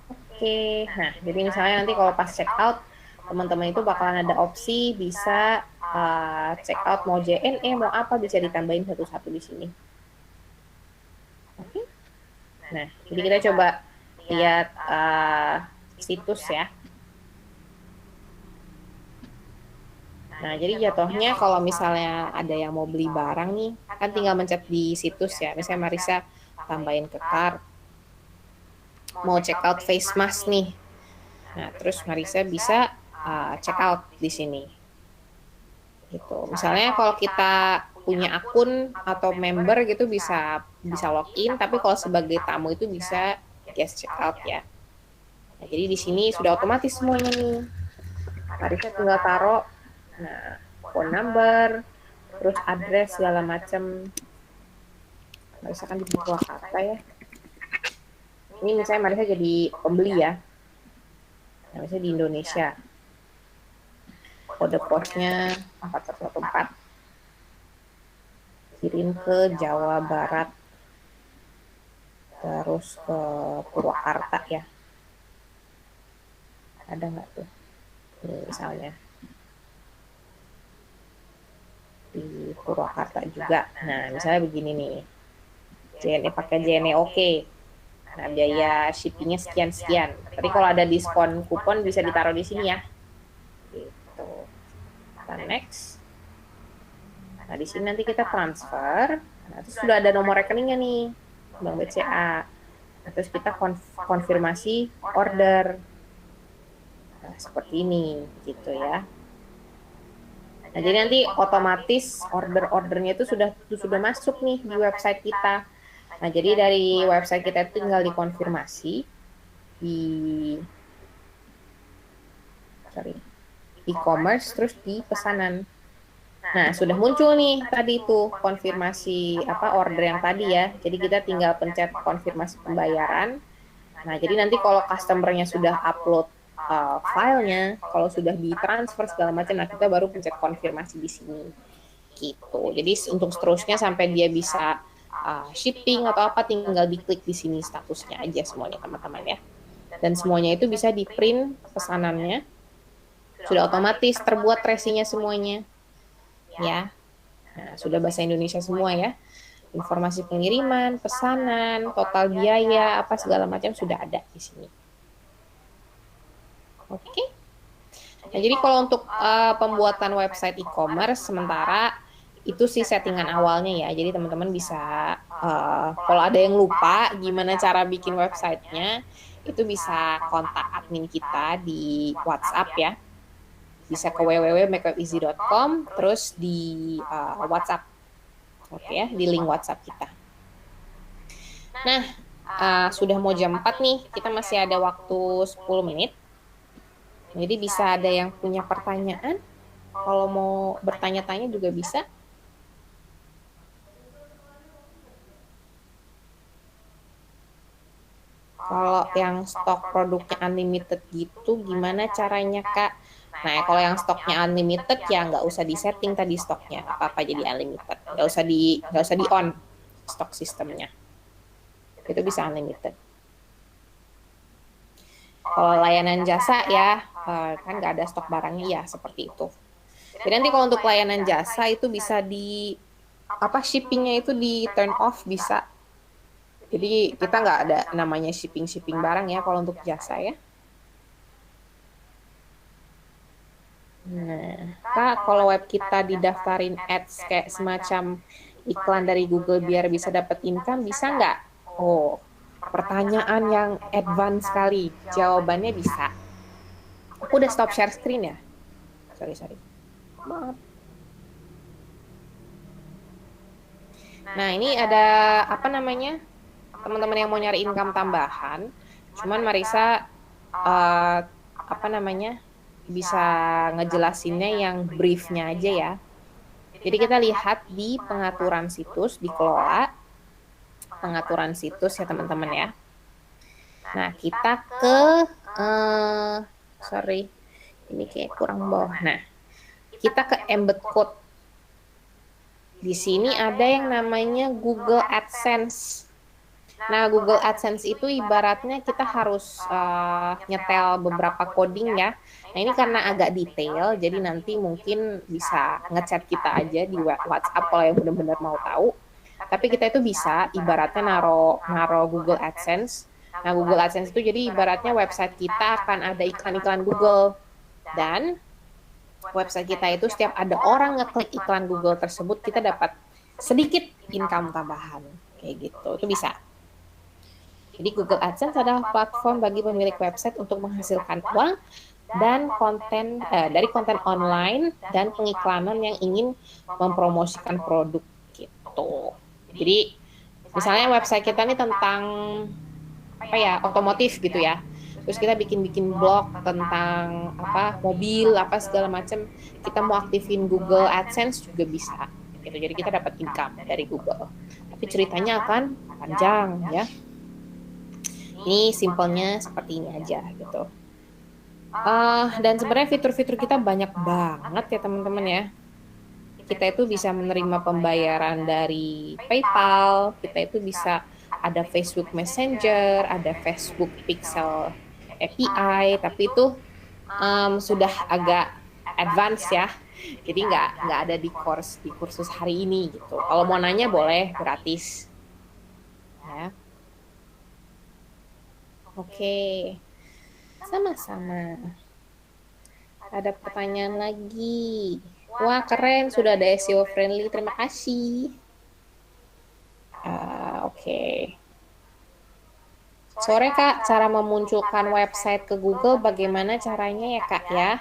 Oke, nah jadi misalnya nanti kalau pas check out teman-teman itu bakalan ada opsi bisa check out mau JNE mau apa bisa ditambahin satu-satu di sini. Oke. Nah, jadi kita coba lihat situs ya. Nah, jadi jatuhnya kalau misalnya ada yang mau beli barang nih, kan tinggal mencet di situs ya. Misalnya Marisa tambahin ke cart. Mau check out face mask nih. Nah, terus Marisa bisa check out di sini. Gitu. Misalnya kalau kita punya akun atau member gitu bisa login, tapi kalau sebagai tamu itu bisa guest check out ya. Nah, jadi di sini sudah otomatis semuanya nih. Marisa tinggal taruh phone number, terus address segala macam. Marisa kan di Purwakarta ya. Ini misalnya Marisa jadi pembeli ya. Nah, misalnya di Indonesia. Kode posnya 4114. Kirim ke Jawa Barat. Terus ke Purwakarta ya. Ada nggak tuh? Ini misalnya. Di Purwakarta juga. Nah, misalnya begini nih. JNE pakai JNE oke. Nah, biaya shippingnya sekian-sekian. Tapi kalau ada diskon kupon bisa ditaruh di sini ya. Gitu. Kita next. Nah, di sini nanti kita transfer. Nah, terus sudah ada nomor rekeningnya nih. Bank BCA. Nah, terus kita konfirmasi order. Nah, seperti ini gitu ya. Nah, jadi nanti otomatis order-ordernya itu sudah masuk nih di website kita. Nah, Nah, jadi dari website kita itu tinggal dikonfirmasi di e-commerce, terus di pesanan. Nah, sudah muncul nih tadi itu konfirmasi order yang tadi ya. Jadi kita tinggal pencet konfirmasi pembayaran. Nah, jadi nanti kalau customer-nya sudah upload filenya, kalau sudah ditransfer segala macam, nah kita baru pencet konfirmasi di sini. Gitu. Jadi untuk seterusnya sampai dia bisa shipping atau apa, tinggal diklik di sini statusnya aja semuanya teman-teman ya. Dan semuanya itu bisa di print pesanannya. Sudah otomatis terbuat tracing-nya semuanya. Ya. Nah, sudah bahasa Indonesia semua ya. Informasi pengiriman, pesanan, total biaya, apa segala macam sudah ada di sini. Oke. Nah, jadi kalau untuk pembuatan website e-commerce sementara itu sih settingan awalnya ya. Jadi teman-teman bisa kalau ada yang lupa gimana cara bikin websitenya, itu bisa kontak admin kita di WhatsApp ya. Bisa ke www.makewebeasy.com, terus di WhatsApp. Oke ya, di link WhatsApp kita. Nah, sudah mau jam 4 nih, kita masih ada waktu 10 menit. Jadi bisa ada yang punya pertanyaan, kalau mau bertanya-tanya juga bisa. Kalau yang stok produknya unlimited gitu, gimana caranya Kak? Nah, kalau yang stoknya unlimited ya nggak usah disetting tadi stoknya, apa-apa jadi unlimited. Nggak usah di on stok sistemnya. Itu bisa unlimited. Kalau layanan jasa ya kan nggak ada stok barangnya ya seperti itu. Jadi nanti kalau untuk layanan jasa itu bisa di shippingnya itu di turn off bisa. Jadi kita nggak ada namanya shipping barang ya kalau untuk jasa ya. Nah, Kak, kalau web kita didaftarin ads kayak semacam iklan dari Google biar bisa dapat income, bisa nggak? Oh, pertanyaan yang advance sekali. Jawabannya bisa. Aku udah stop share screen ya? Sorry. Maaf. Nah, ini ada teman-teman yang mau nyari income tambahan. Cuman Marisa bisa ngejelasinnya yang briefnya aja ya. Jadi kita lihat di pengaturan situs, dikelola pengaturan situs ya teman-teman ya. Nah, kita ke ini kayak kurang bawah. Nah, kita ke embed code. Di sini ada yang namanya Google AdSense. Nah, Google AdSense itu ibaratnya kita harus nyetel beberapa coding ya. Nah, ini karena agak detail, jadi nanti mungkin bisa ngechat kita aja di WhatsApp kalau yang benar-benar mau tahu. Tapi kita itu bisa ibaratnya naro Google AdSense. Nah, Google AdSense itu jadi ibaratnya website kita akan ada iklan-iklan Google. Dan website kita itu setiap ada orang ngeklik iklan Google tersebut, kita dapat sedikit income tambahan. Kayak gitu, itu bisa. Jadi Google AdSense adalah platform bagi pemilik website untuk menghasilkan uang dan dari konten online dan pengiklanan yang ingin mempromosikan produk gitu. Jadi misalnya website kita ini tentang otomotif gitu ya. Terus kita bikin blog tentang mobil segala macam. Kita mau aktifin Google AdSense juga bisa. Gitu. Jadi kita dapat income dari Google. Tapi ceritanya akan panjang ya. Ini simpelnya seperti ini aja gitu. Dan sebenarnya fitur-fitur kita banyak banget ya teman-teman ya. Kita itu bisa menerima pembayaran dari PayPal, kita itu bisa ada Facebook Messenger, ada Facebook Pixel API, tapi itu sudah agak advance ya. Jadi nggak ada di kursus hari ini gitu. Kalau mau nanya boleh gratis. Ya. Oke, sama-sama. Ada pertanyaan lagi. Wah, keren, sudah ada SEO friendly. Terima kasih. Oke. Sore, Kak, cara memunculkan website ke Google bagaimana caranya ya, Kak, ya?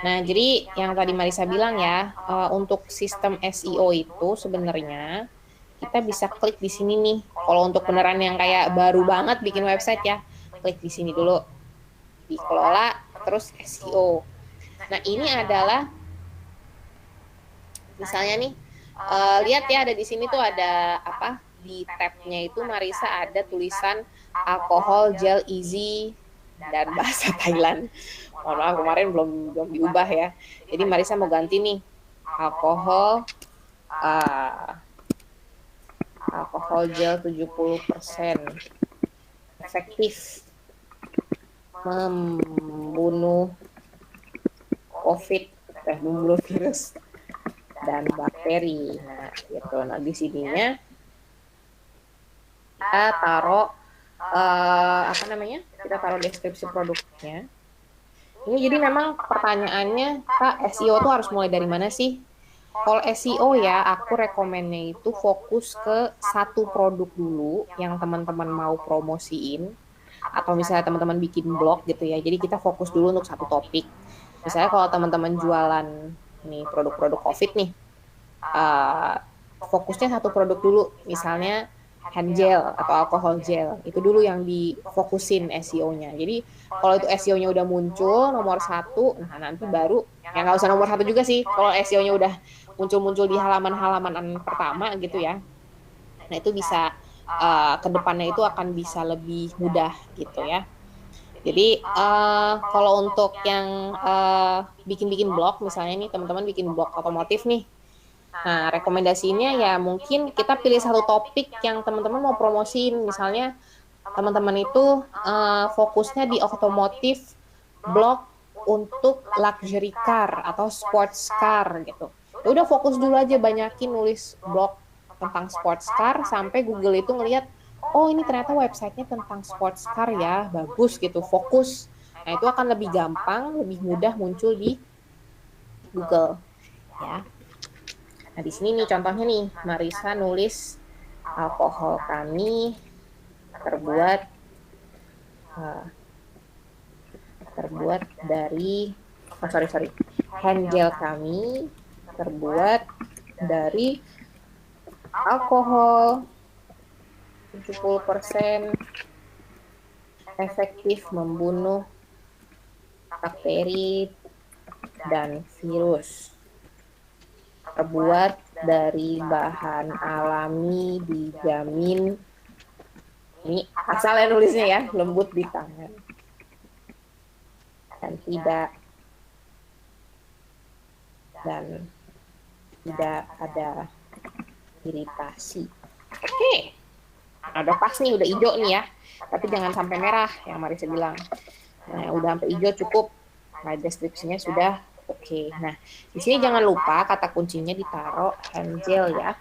Nah, jadi yang tadi Marisa bilang ya, untuk sistem SEO itu sebenarnya kita bisa klik di sini nih, Kalau untuk beneran yang kayak baru banget bikin website ya, klik di sini dulu, dikelola, terus SEO. Nah ini adalah misalnya nih, lihat ya ada di sini tuh ada apa, di tabnya itu Marisa ada tulisan alkohol gel easy dan bahasa Thailand. Mohon maaf kemarin belum diubah ya. Jadi Marisa mau ganti nih alkohol alkohol gel 70% efektif membunuh membunuh virus dan bakteri. Nah, gitu. Nah, di sininya kita taruh apa namanya? Kita taruh deskripsi produknya. Ini jadi memang pertanyaannya, Kak, SEO tuh harus mulai dari mana sih? Kalau SEO ya, aku rekomennya itu fokus ke satu produk dulu yang teman-teman mau promosiin, atau misalnya teman-teman bikin blog gitu ya. Jadi kita fokus dulu untuk satu topik. Misalnya kalau teman-teman jualan nih produk-produk COVID nih, fokusnya satu produk dulu, misalnya hand gel atau alkohol gel, itu dulu yang difokusin SEO-nya. Jadi kalau itu SEO-nya udah muncul nomor satu, nah nanti baru, ya nggak usah nomor satu juga sih, kalau SEO-nya udah muncul-muncul di halaman-halaman pertama gitu ya, nah itu bisa kedepannya itu akan bisa lebih mudah gitu ya. Jadi kalau untuk yang bikin-bikin blog, misalnya nih teman-teman bikin blog otomotif nih, nah rekomendasinya ya mungkin kita pilih satu topik yang teman-teman mau promosiin. Misalnya teman-teman itu fokusnya di otomotif, blog untuk luxury car atau sports car gitu. Ya udah fokus dulu aja, banyakin nulis blog tentang sports car sampai Google itu ngelihat, oh ini ternyata websitenya tentang sports car ya, bagus gitu, fokus. Nah itu akan lebih gampang, lebih mudah muncul di Google ya. Nah di sini nih contohnya nih, Marisa nulis alkohol kami terbuat dari hand gel kami terbuat dari alkohol 70% efektif membunuh bakteri dan virus, terbuat dari bahan alami, dijamin, ini asalnya nulisnya ya, lembut di tangan dan tidak ada iritasi. Oke, udah pas nih, udah hijau nih ya, tapi jangan sampai merah yang Marisa bilang. Nah, udah sampai hijau cukup. Nah, deskripsinya sudah oke. Nah, di sini jangan lupa kata kuncinya ditaruh hand gel ya.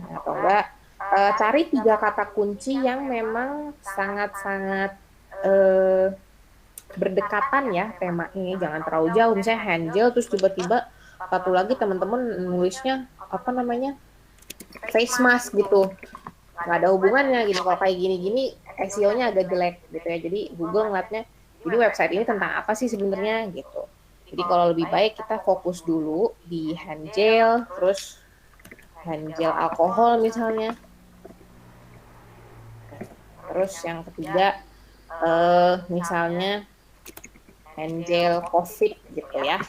Nah, atau enggak cari 3 kata kunci yang memang sangat-sangat berdekatan ya temanya, jangan terlalu jauh. Misalnya hand gel terus tiba-tiba satu lagi teman-teman nulisnya apa namanya, face mask gitu, nggak ada hubungannya gitu. Kalau kayak gini-gini SEO-nya agak jelek gitu ya. Jadi Google ngeliatnya, jadi website ini tentang apa sih sebenarnya gitu. Jadi kalau lebih baik kita fokus dulu di hand gel, terus hand gel alkohol misalnya. Terus yang ketiga misalnya hand gel COVID gitu ya.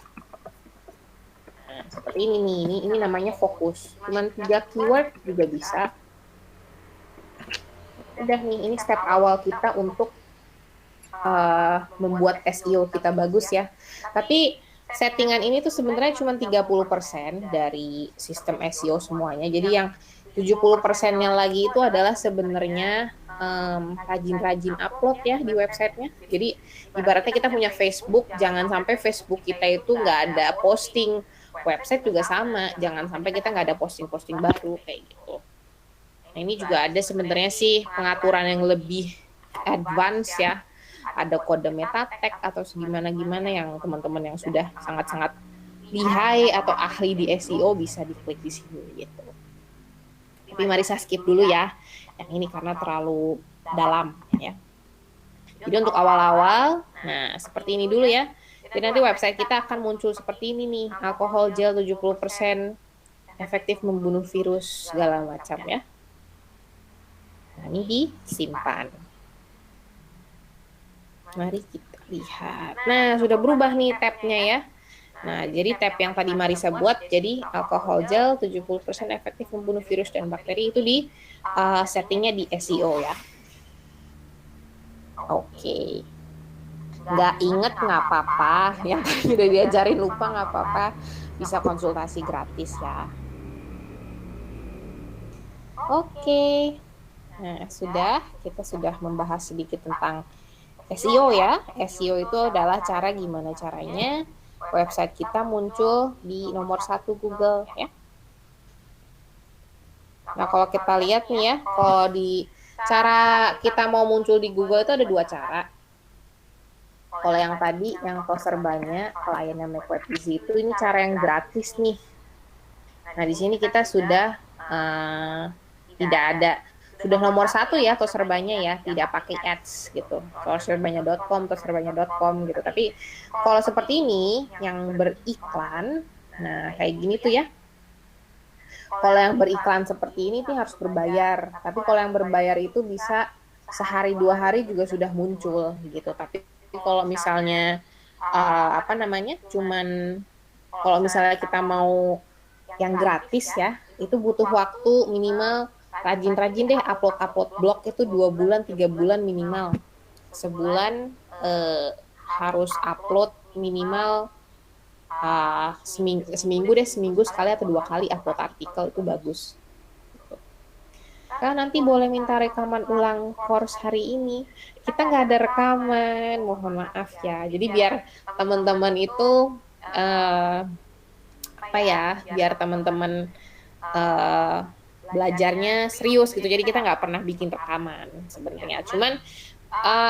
Nah, seperti ini nih, ini namanya fokus. Cuman 3 keyword juga bisa. Udah nih, ini step awal kita untuk membuat SEO kita bagus ya. Tapi settingan ini tuh sebenarnya cuma 30% dari sistem SEO semuanya. Jadi yang 70%-nya lagi itu adalah sebenarnya rajin-rajin upload ya di websitenya. Jadi ibaratnya kita punya Facebook, jangan sampai Facebook kita itu nggak ada posting. Website juga sama, jangan sampai kita nggak ada posting-posting baru kayak gitu. Nah ini juga ada sebenarnya sih pengaturan yang lebih advance ya. Ada kode meta tag atau segimana-gimana yang teman-teman yang sudah sangat-sangat lihai atau ahli di SEO bisa diklik di sini gitu. Tapi Marisa skip dulu ya yang ini karena terlalu dalam ya. Jadi untuk awal-awal, nah seperti ini dulu ya. Jadi nanti website kita akan muncul seperti ini nih, alkohol gel 70% efektif membunuh virus segala macam ya. Nah, ini disimpan. Mari kita lihat. Nah, sudah berubah nih tabnya ya. Nah, jadi tab yang tadi Marisa buat, jadi alkohol gel 70% efektif membunuh virus dan bakteri, itu di settingnya di SEO ya. Oke. Nggak inget nggak apa-apa, yang tadi udah diajarin lupa nggak apa-apa, bisa konsultasi gratis ya. Oke. Nah, kita sudah membahas sedikit tentang SEO ya. SEO itu adalah gimana caranya website kita muncul di nomor 1 Google ya. Nah, kalau kita lihat nih ya, kalau di cara kita mau muncul di Google itu ada 2 cara. Kalau yang tadi, yang poster banyak, kliennya Make Web Easy itu, ini cara yang gratis nih. Nah, di sini kita sudah tidak ada, sudah nomor 1 ya toserbannya ya, tidak pakai ads gitu, toserbanyak.com gitu. Tapi kalau seperti ini yang beriklan, nah kayak gini tuh ya, kalau yang beriklan seperti ini tuh harus berbayar. Tapi kalau yang berbayar itu bisa sehari 2 hari juga sudah muncul gitu. Tapi kalau misalnya cuman kalau misalnya kita mau yang gratis ya, itu butuh waktu minimal, rajin-rajin deh upload blog itu 2 bulan 3 bulan minimal. Sebulan harus upload minimal seminggu sekali atau 2 kali upload artikel, itu bagus. Nanti boleh minta rekaman ulang course hari ini. Kita nggak ada rekaman, mohon maaf ya. Jadi biar teman-teman itu biar teman-teman belajarnya serius gitu. Jadi kita nggak pernah bikin rekaman sebenarnya. Cuman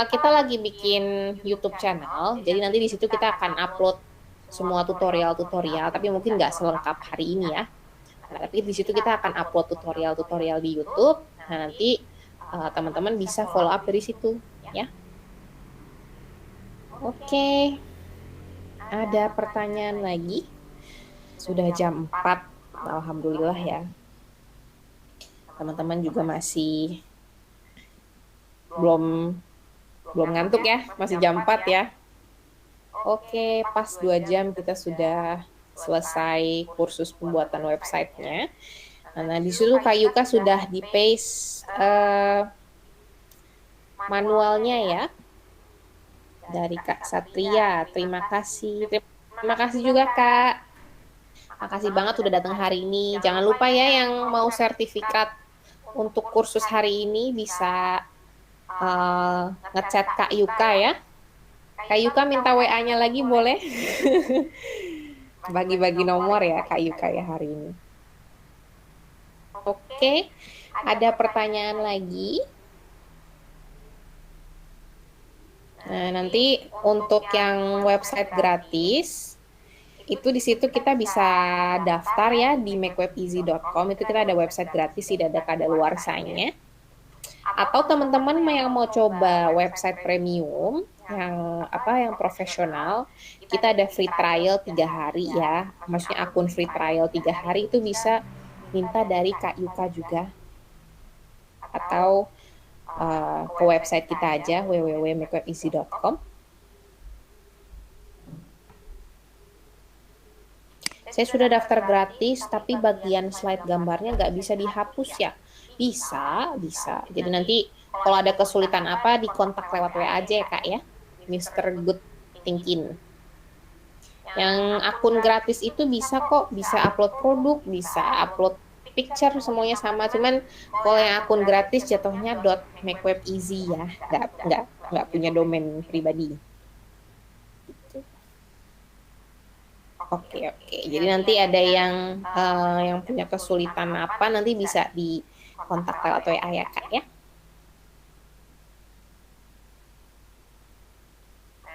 kita lagi bikin YouTube channel. Jadi nanti di situ kita akan upload semua tutorial, tapi mungkin nggak selengkap hari ini ya. Nah, tapi di situ kita akan upload tutorial di YouTube. Nah, nanti teman-teman bisa follow up dari situ ya. Oke. Ada pertanyaan lagi? Sudah jam 4. Alhamdulillah ya. Teman-teman juga masih belum ngantuk ya, masih jam 4 ya. Oke, pas 2 jam kita sudah selesai kursus pembuatan websitenya. Nah, di situ Kak Yuka sudah di paste manualnya ya dari Kak Satria. Terima kasih juga Kak. Makasih banget udah datang hari ini. Jangan lupa ya yang mau sertifikat untuk kursus hari ini bisa ngechat Kak Yuka ya. Kak Yuka minta WA-nya lagi boleh? Bagi-bagi nomor ya Kak Yuka ya hari ini. Oke, ada pertanyaan lagi? Nah, nanti untuk yang website gratis, itu di situ kita bisa daftar ya di makewebeasy.com. Itu kita ada website gratis, tidak ada kadaluarsanya. Atau teman-teman yang mau coba website premium yang profesional, kita ada free trial 3 hari ya. Maksudnya akun free trial 3 hari itu bisa minta dari Kak Yuka juga. Atau ke website kita aja www.makewebeasy.com. Saya sudah daftar gratis, tapi bagian slide gambarnya nggak bisa dihapus ya. Bisa. Jadi nanti kalau ada kesulitan apa, dikontak lewat WA aja ya Kak ya. Mr. Good Thinking. Yang akun gratis itu bisa kok, bisa upload produk, bisa upload picture, semuanya sama. Cuman kalau yang akun gratis jatuhnya .makewebeasy ya, nggak punya domain pribadi. Oke. Jadi nanti ada yang punya kesulitan apa, nanti bisa dikontak lewat WA ya Kak ya.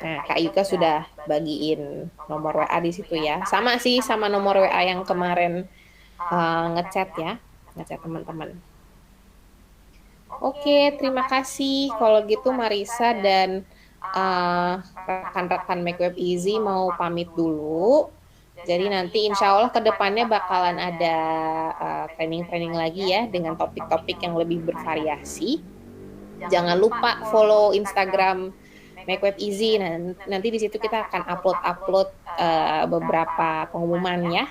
Nah, Kak Yuka sudah bagiin nomor WA di situ ya. Sama sih sama nomor WA yang kemarin ngechat ya, ngechat teman-teman. Oke, terima kasih. Kalau gitu Marisa dan rekan-rekan Make Web Easy mau pamit dulu. Jadi nanti insya Allah ke depannya bakalan ada training-training lagi ya dengan topik-topik yang lebih bervariasi. Jangan lupa follow Instagram Make Web Easy. Nah, nanti di situ kita akan upload beberapa pengumuman ya.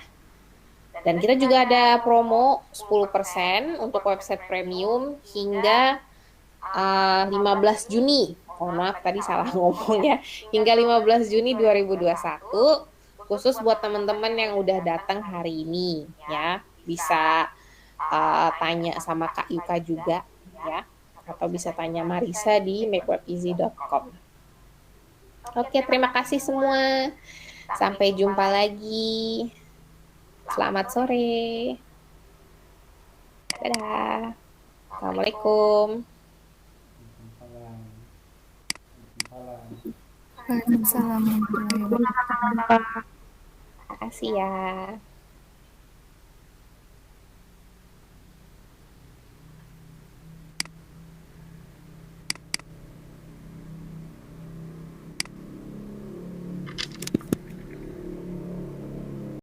Dan kita juga ada promo 10% untuk website premium hingga 15 Juni. Oh, maaf tadi salah ngomong ya. Hingga 15 Juni 2021 khusus buat teman-teman yang udah datang hari ini ya. Bisa tanya sama Kak Yuka juga ya. Atau bisa tanya Marisa di makewebeasy.com. Oke, terima kasih semua. Sampai jumpa lagi. Selamat sore. Dadah. Assalamualaikum. Waalaikumsalam warahmatullahi wabarakatuh. Terima kasih ya.